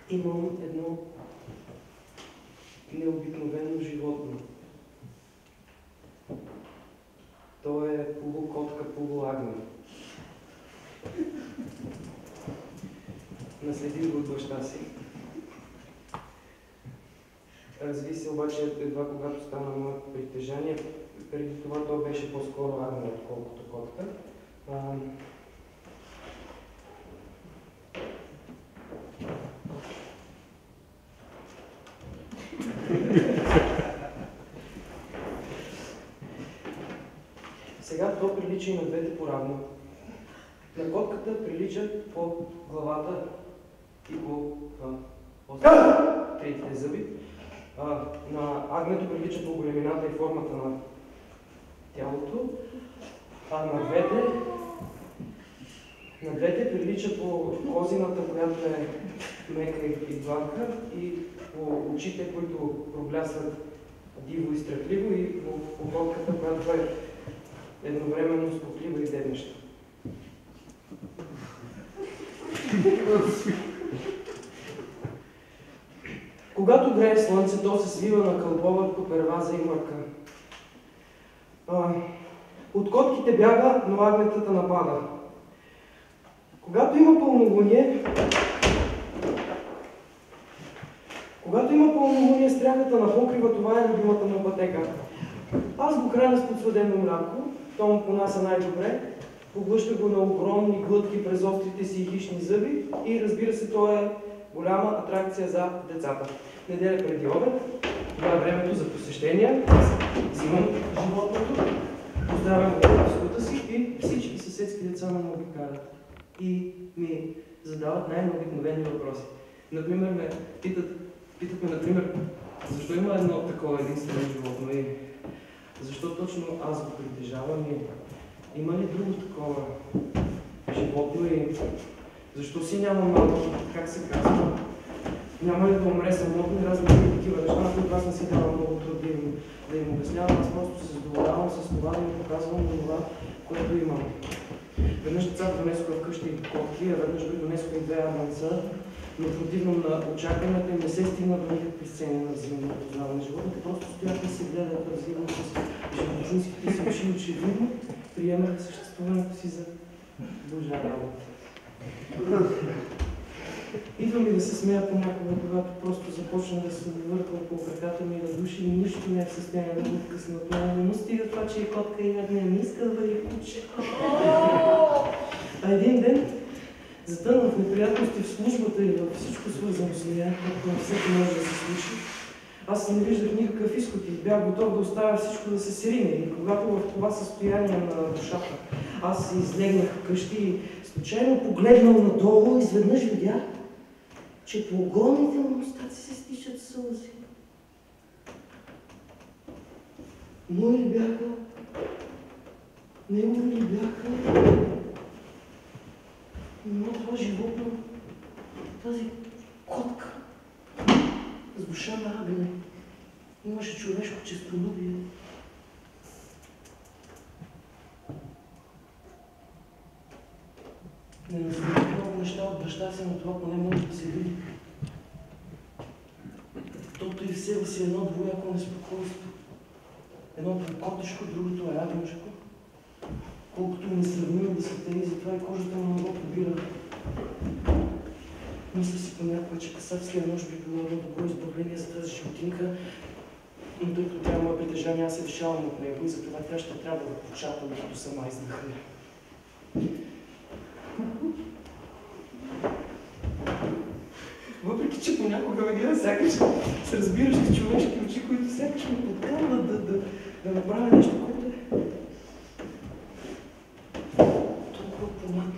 Имам едно необикновено животно. Той е полукотка, полуагне. Наследил го от баща си. Разви се обаче едва когато стана моето притежание. Преди това той беше по-скоро агне, отколкото котка. Сега то прилича и на двете поравно. На котката прилича по главата и по трите зъби. На агнето прилича по големината и формата на тялото, а на двете прилича по козината, която е мека и дланка, и по очите, които проблясват диво и страхливо, и по котката, която е едновременно скотлива и дебнеща. Когато грее слънце, то се свива на кълбова коперваза и мърка. От котките бяга, но агнетата напада. Когато има пълнолуние, стряхата на покрива, това е любимата му пътека. Аз го храня с подсладено мляко, то му понася най-добре, поглъща го на огромни глътки през острите си хищни зъби и, разбира се, то е голяма атракция за децата. Неделя преди обед, това е времето за посещения, взимам животното, поздравям го в скута си и всички съседски деца ме обикалят и ми задават най-необикновени въпроси. Например, питат ме, например, защо има едно такова единствено животно и защо точно аз го притежавам и има ли друго такова животно и защо си няма малко, как се казва, няма ли да умре самотно и разни такива неща, които аз не си давам много труд да им обяснявам, аз просто се задоволявам с това да им показвам това, което имам. Веднъж децата донесоха вкъщи котки, а веднъж дори донесоха и две агнеца, но противно на очакванията им не се стигна до никакви сцени на взаимно познаване на животните, просто стояха и се гледат развивам с животинските си очи, очевидно приемаха съществуването си за Божа работа. Идва ми да се смея понякога, когато просто започна да се въртвам по краката ми и да души и нищо не е в състояние да го откъсна от мен. Не му стига това, че е котка и агне, не иска да бъде куче. А един ден затънах в неприятности в службата и във всичко свързано с нея, както на всеки може да се случи. Аз не виждах никакъв изход и бях готов да оставя всичко да се срине. И когато в това състояние на душата аз излегнах вкъщи и случайно погледнал надолу, изведнъж видях, че по огромните му мустаци се стичат сълзи. Мои ли бяха? Негови ли бяха? Но това животно, тази котка, с душа на агне, имаше човешко честолюбие. Не наследих много неща от баща си, но това поне може да се види. Тото и всева си едно двояко неспокойство. Едното е котешко, другото е агнешко. Колкото и несравнимо да са те, и затова и кожата му много побира. Мисля си понякога, че касапския нож би било едно добро избавление за тази животинка, но тъй като тя е мое притежание, аз се лишавам от него и затова тя ще трябва да почапа, докато сама издъхне. Въпреки че понякога ме гледа, сякаш се разбираш с човешки очи, които сякаш ме подканват да направя нещо, което е толкова понятно.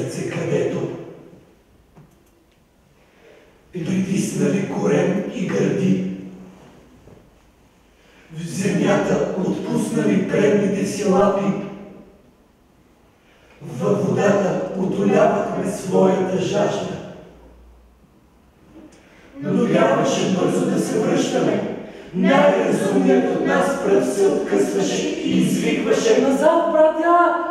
сърце, където притиснали корем и гърди. В земята отпуснали предните си лапи. Във водата утолявахме своята жажда. Но трябваше бързо да се връщаме. Най-разумният от нас пръв се откъсваше и извикваше: назад, братя!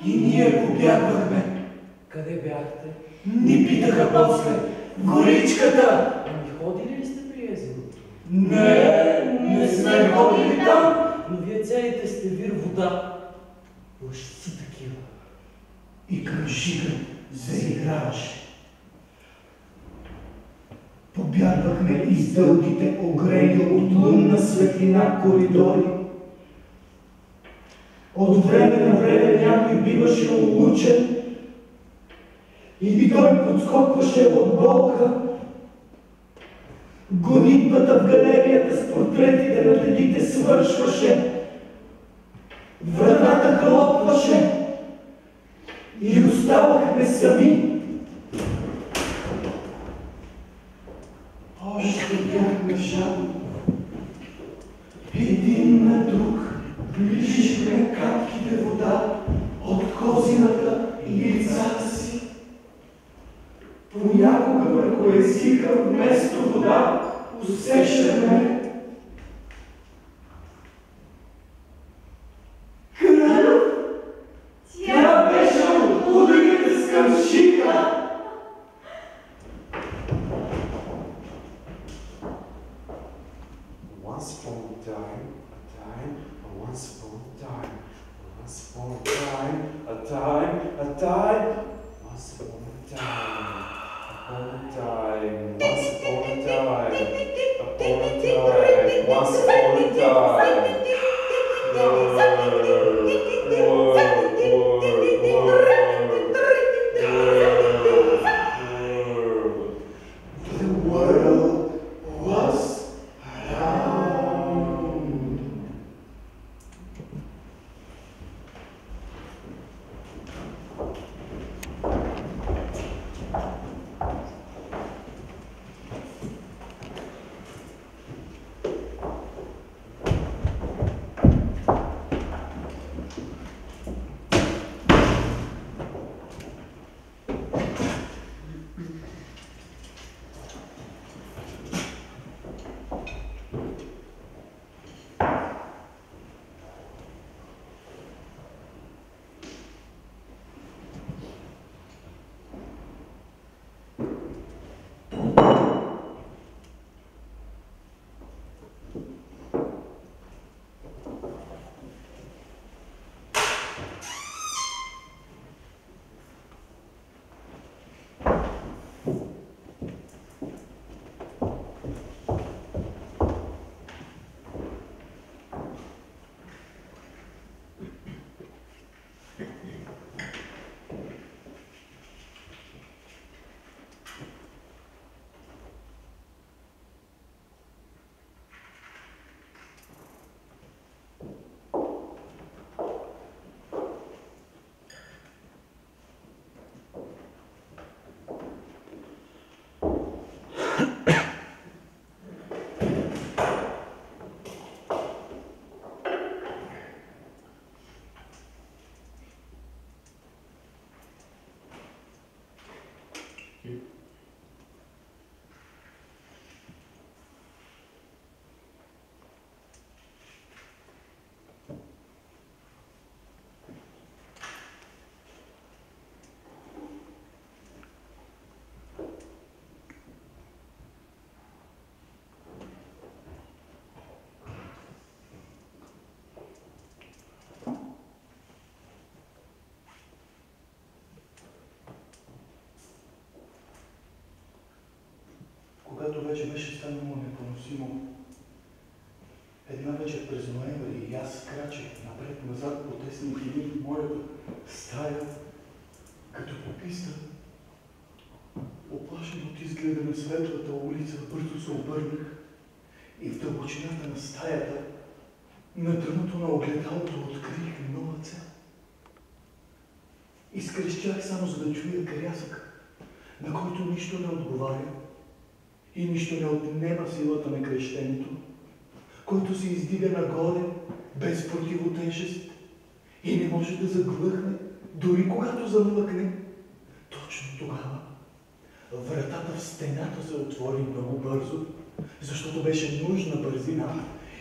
И ние побягвахме. Къде бяхте? Ни питаха после: горичката! Ами ходили ли сте при езерото? Не сме ходили там. Но вие целите сте вир вода. Лъжци такива. И кръжигът заиграваше. Побягвахме из дългите, огрени от лунна светлина коридори. От време на време някой биваше улучен или той подскокваше от болка. Гонитбата в галерията с портретите на дедите свършваше. Вратата хлопваше и оставахме сами. Още бяхме жадни. Един на друг ближихме капките вода от козината и лицата си. Понякога върху езика вместо вода усещаме кръв. Тя беше от ударите с къмшика. Once upon a time, once upon a time, once upon a time, once upon a time, once upon a time, once upon a time. The world was round. Когато вече беше станало непоносимо, една вечер през ноември и аз крачех напред-назад по тесни хили в моята стая, като по писта. Оплашен от изгледа на светлата улица, бързо се обърнах и в дълбочината на стаята, на дъното на огледалото, открих нова цел. Изкрещях само за да чуя крясък, на който нищо не отговаря и нищо не отнема силата на крещението, който се издига нагоре без противотежест и не може да заглъхне, дори когато замлъкне. Точно тогава вратата в стената се отвори много бързо, защото беше нужна бързина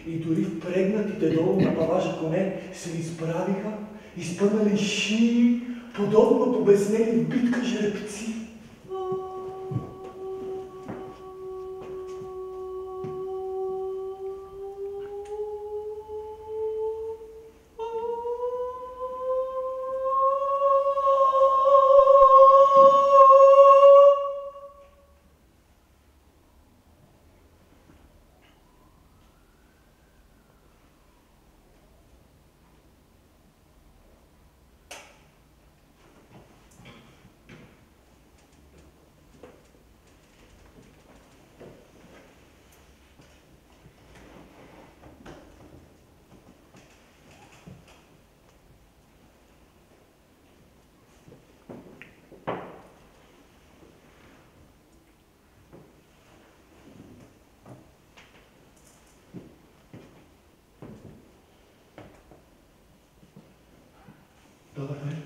и дори впрегнатите долу на паважа коне се изправиха, изпънали шии, подобно побеснели в битка жеребци. Добър ден.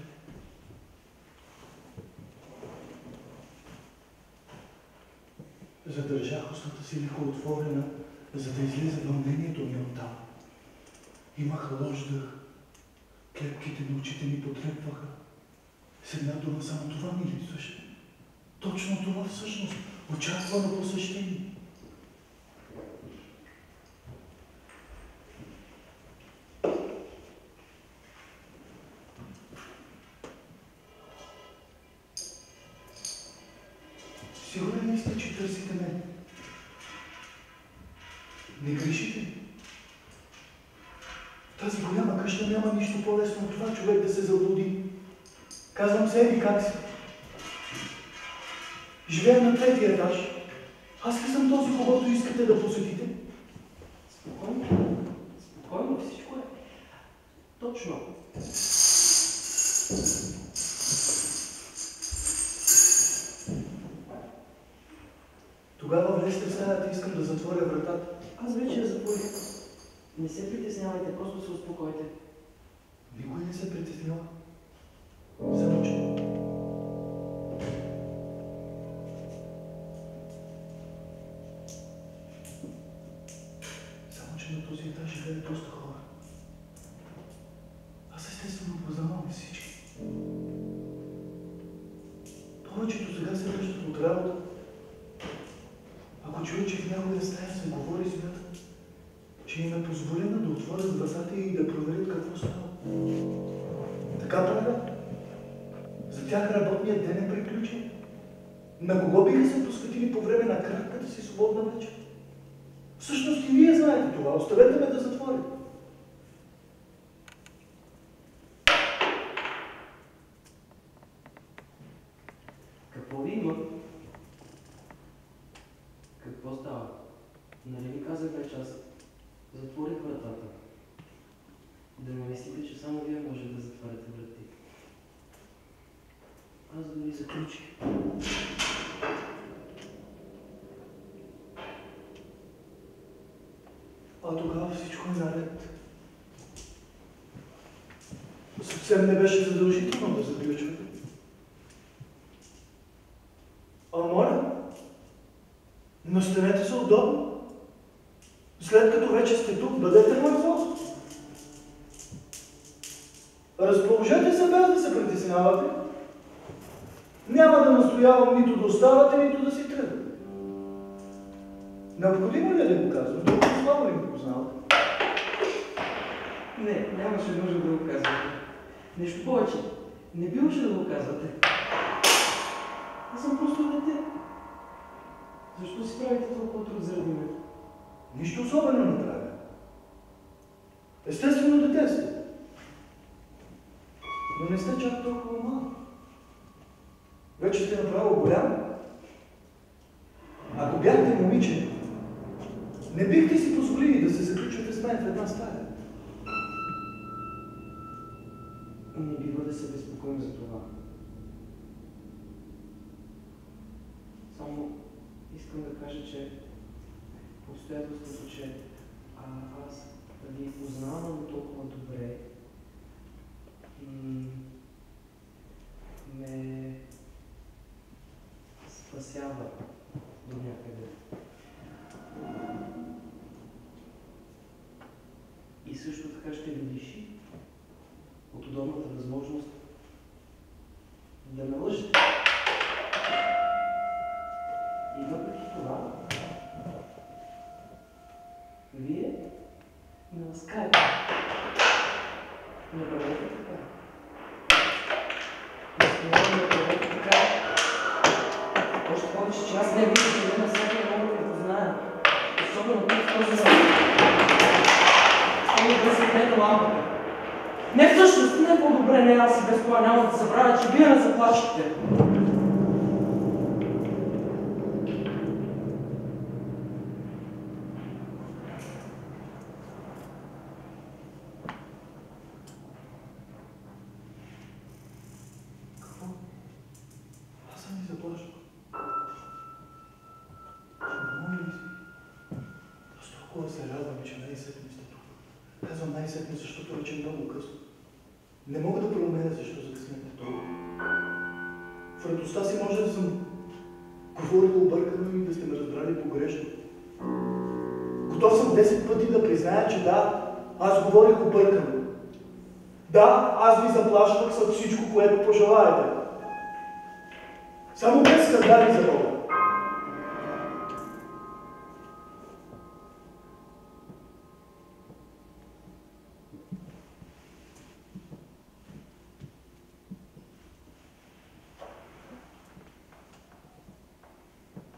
Задържах устната си леко отворена, за да излезе вълнението ми оттам. Имах лош дъх. Клепките на очите ми потрепваха. С една дума само това ми липсваше. Точно това всъщност. Очаквано посещение. Сигурен ли сте, че търсите мен? Не грешите? В тази голяма къща няма нищо по-лесно от това човек да се заблуди. Казвам се Еви, как си? Живея на 3-ти етаж. Аз ли съм този, когото искате да посетите? Спокойно. Спокойно, всичко е. Точно. Тогава влезте в стаята, искам да затворя вратата. Аз вече я затворих. Не се притеснявайте, просто се успокойте. Никой не се притеснява. Само че... на този етаж живеят доста хора. Аз естествено познавам всички. Повечето сега се връщат от работа. Ако чуят, че в някоя стая се говори, смятат, че им е позволено да отворят вратата и да проверят какво става. Така правят. За тях работният ден е приключен. На кого биха се посветили по време на кратката си свободна вечер? Всъщност и вие знаете това. Оставете ме да затворя. Какво ви има? Какво става? Нали ви казах вече, аз затворих вратата. Да не мислите, че само вие може да затваряте врати. Аз дори заключих. А тогава всичко е наред. Съвсем не беше задължително да заключвате. А моля, настанете се удобно. След като вече сте тук, бъдете мой гост. Разположете се без да се притеснявате. Няма да настоявам нито да оставате, нито да си тръгвате. Необходимо ли е да го казвам? Толкова слабо ли го познавате? Не, нямаше нужда да го казвате. Нещо повече. Не биваше да го казвате. Аз съм просто дете. Защо си правите толкова труд заради мен? Нищо особено не правя. Естествено дете сте. Но не сте чак толкова малко. Вече сте направо голям. Ако бяхте момиче, не бихте си позволили да се заключвате с мен в една стая. Не бива да се безпокоим за това. Само искам да кажа, че обстоятелството, че аз ви познавам толкова добре, ме спасява до някъде. И също така ще ви лиши от удобната възможност да ме лъжете. И въпреки това, вие ме ласкаете. Не правете така. Настоявам да правете така. Още повече, че аз не виждам, че на всяка не мога да ви позная. Особено тук в този зал. Само да светнете лампата. Не всъщност, не по-добре, не аз и без това няма да забравя, че вие ме заплашите. Какво? Аз съм ви заплашил. Моля ви си. Аз толкова се радвам, че най-сетне сте тук. Казвам най-сетне, защото вече е много късно. Не мога да променя защо закъснете толкова. В радостта си може да съм говорил объркано и да сте ме разбрали погрешно. Готов съм 10 пъти да призная, че да, аз говорих объркано. Да, аз ви заплашвах с всичко, което пожелаете. Само без скандали за Бога.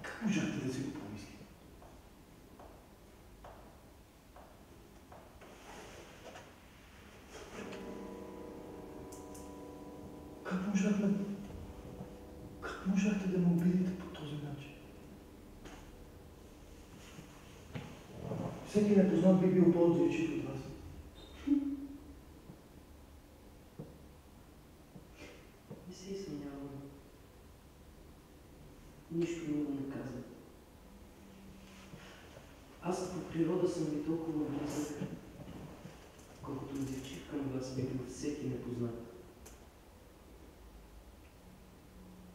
Как можахте да си го помислите? Как можахте да ме обидите по този начин? Всеки непознат би бил по-отзивчив от вас. Не се изсъмнявам. Нищо много не казвам. Аз по природа съм ви толкова близък, колкото отзивчив към вас би бил всеки непознат.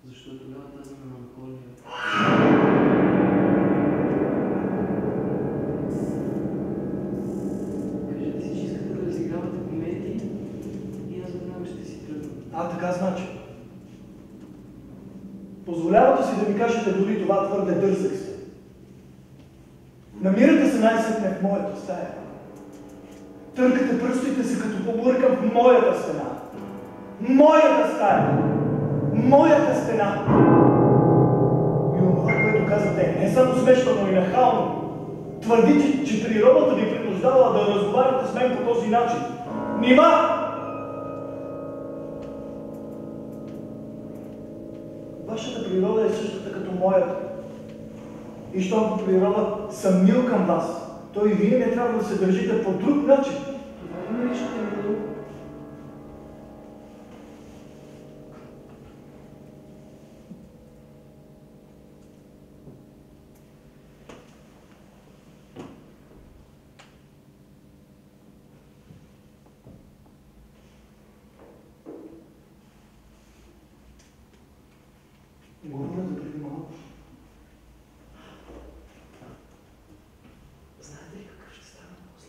Защо е тогава тази меланхолия? Кажете си, че искате да разигравате комедии и аз веднага ще си тръгна. Така значи. Позволявате си да ми кажете дори това твърде дързък сте. Намирате се най-сетне в моята стая. Търкате пръстите си, като побъркам в моята стена. Моята стая! Моята стена! И онова, което казвате, не само смешно, но и нахално. Твърдите, че природата ви принуждава да разговаряте с мен по този начин. Нима! Вашата природа е същата като моята. И щом по природа съм мил към вас, то и вие не трябва да се държите по друг начин. Това ли наричате мило? Говоря за преди малко. Знаете ли какъв ще стане после?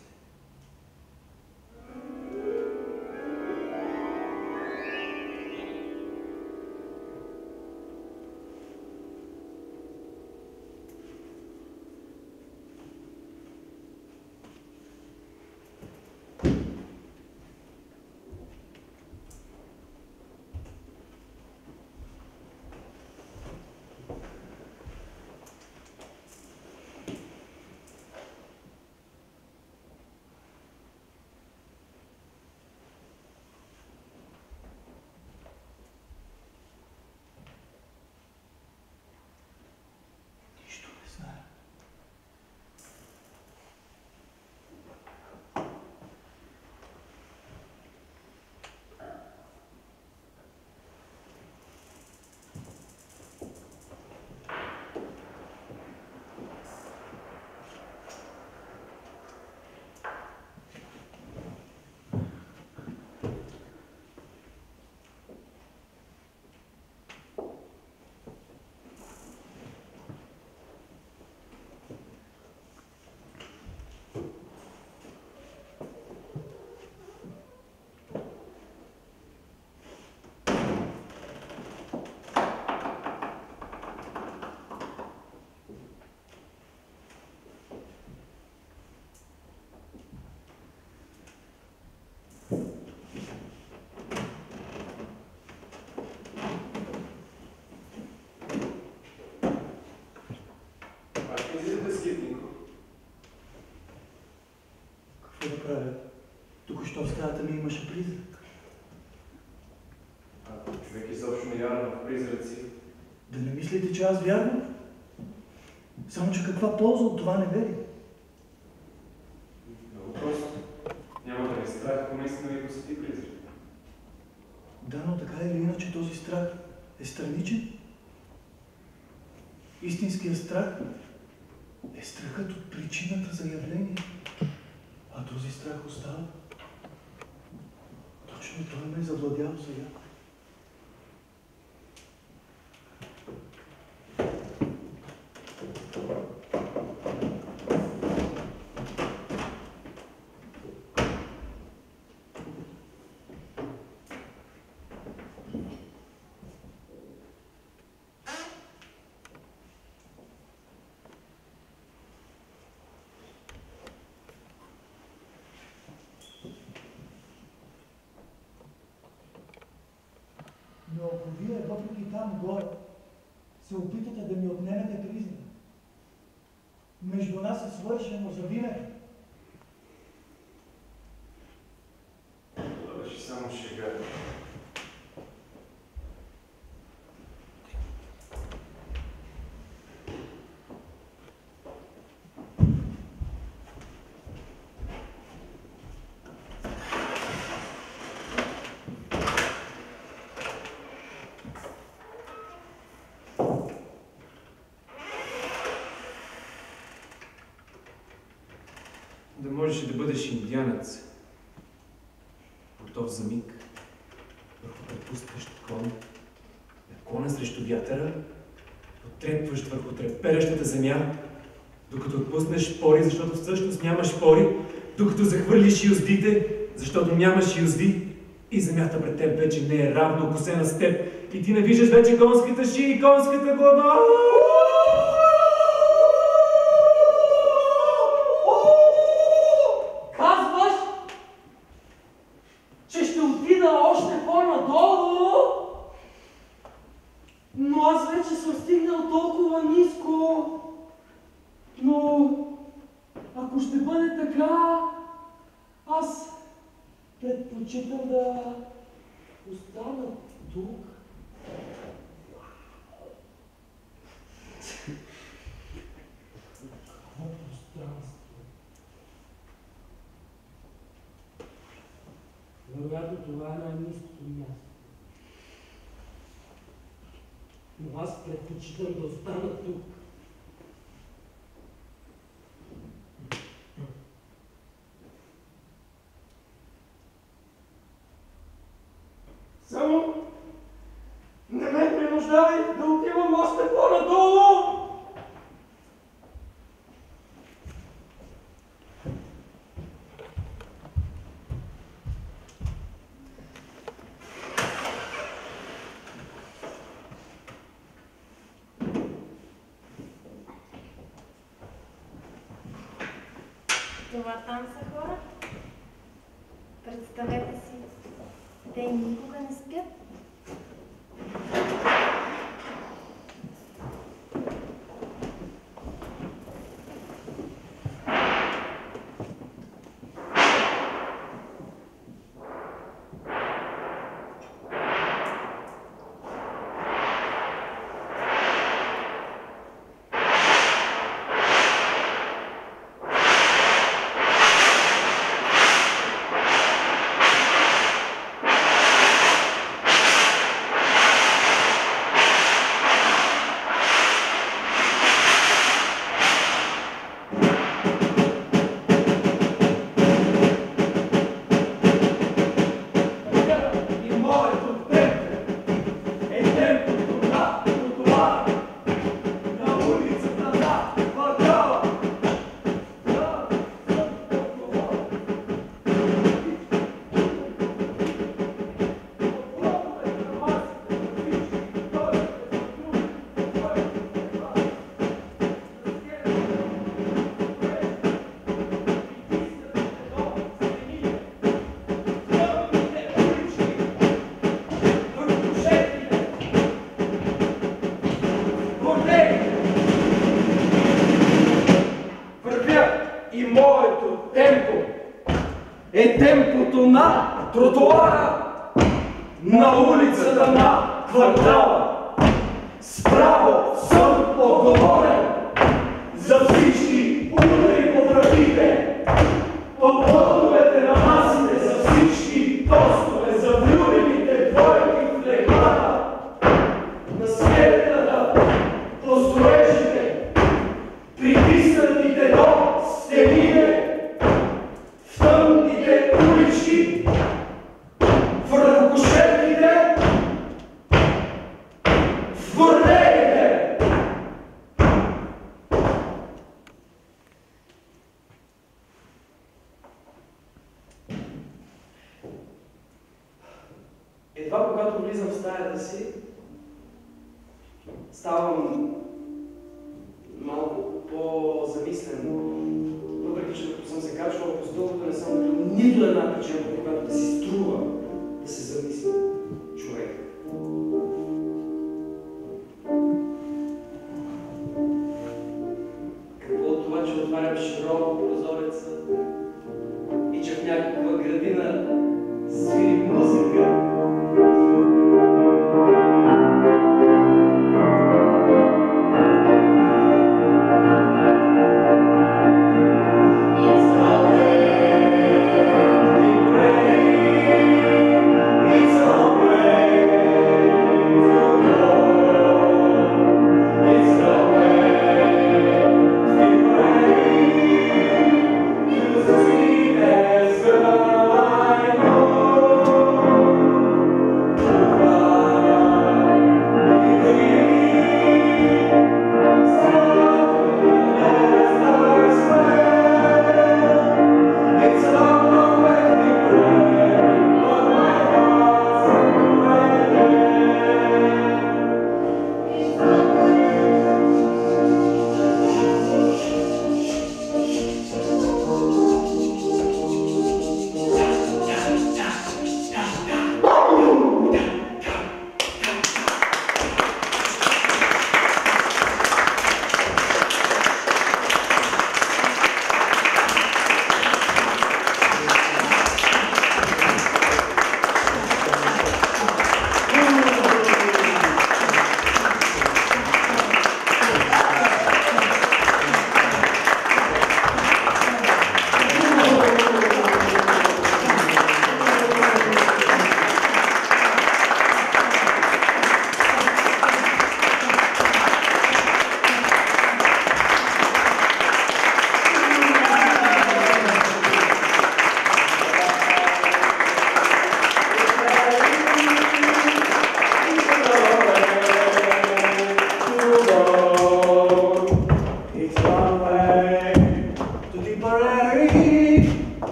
ще правя? Току-що в стаята ми имаше призрак. Ако човек изобщо не вярва в призраци. Да не мислите, че аз вярвам? Само, че каква полза от това неверие? Много просто. Няма да ви страх, ако наистина ви посети призрак. Да, но така или иначе този страх е страничен. Истинският страх е страхът от причината за явление. А този страх остава. Точно той ме е завладял сега. Но ако вие, въпреки там горе, се опитате да ми отнемете призрак, между нас е свършено за винаги. Това беше само шега. Да можеш да бъдеш индианец, готов за миг, върху препускащ кон, на кона срещу вятъра, потрепваш върху треперещата земя, докато отпуснеш пори, защото всъщност нямаш пори, докато захвърлиш юздите, защото нямаш юзди, и земята пред теб вече не е равно окосена с теб, и ти не виждаш вече конската шия и конската глава. Още по-надолу, но аз вече съм стигнал толкова ниско. Но ако ще бъде така, аз предпочитам да остана тук. Какво пространство? Вероятно това е най-ниското място. Но аз предпочитам да остана тук. Само не ме принуждавай да отивам още по-надолу! Това там са хора. Представете си, те никога не спят. е темпото на тротуара, на улицата на квартала. Справо съм отговорен за всички удари по вратите, по подовете на масите, за всички тостове, за влюбените двойки в леглата, на сметната, по строежите, притиснатите до стените, в тъмните улички, в ръкокошетките, в борделите. Едва когато влизам в стаята си, ставам малко по-замислен, въпреки че като съм се качвал по стълбата, не съм видял нито една причина, по която да си струва да се замисли човек. Какво от това, че отварям широко прозореца и че в някаква градина свири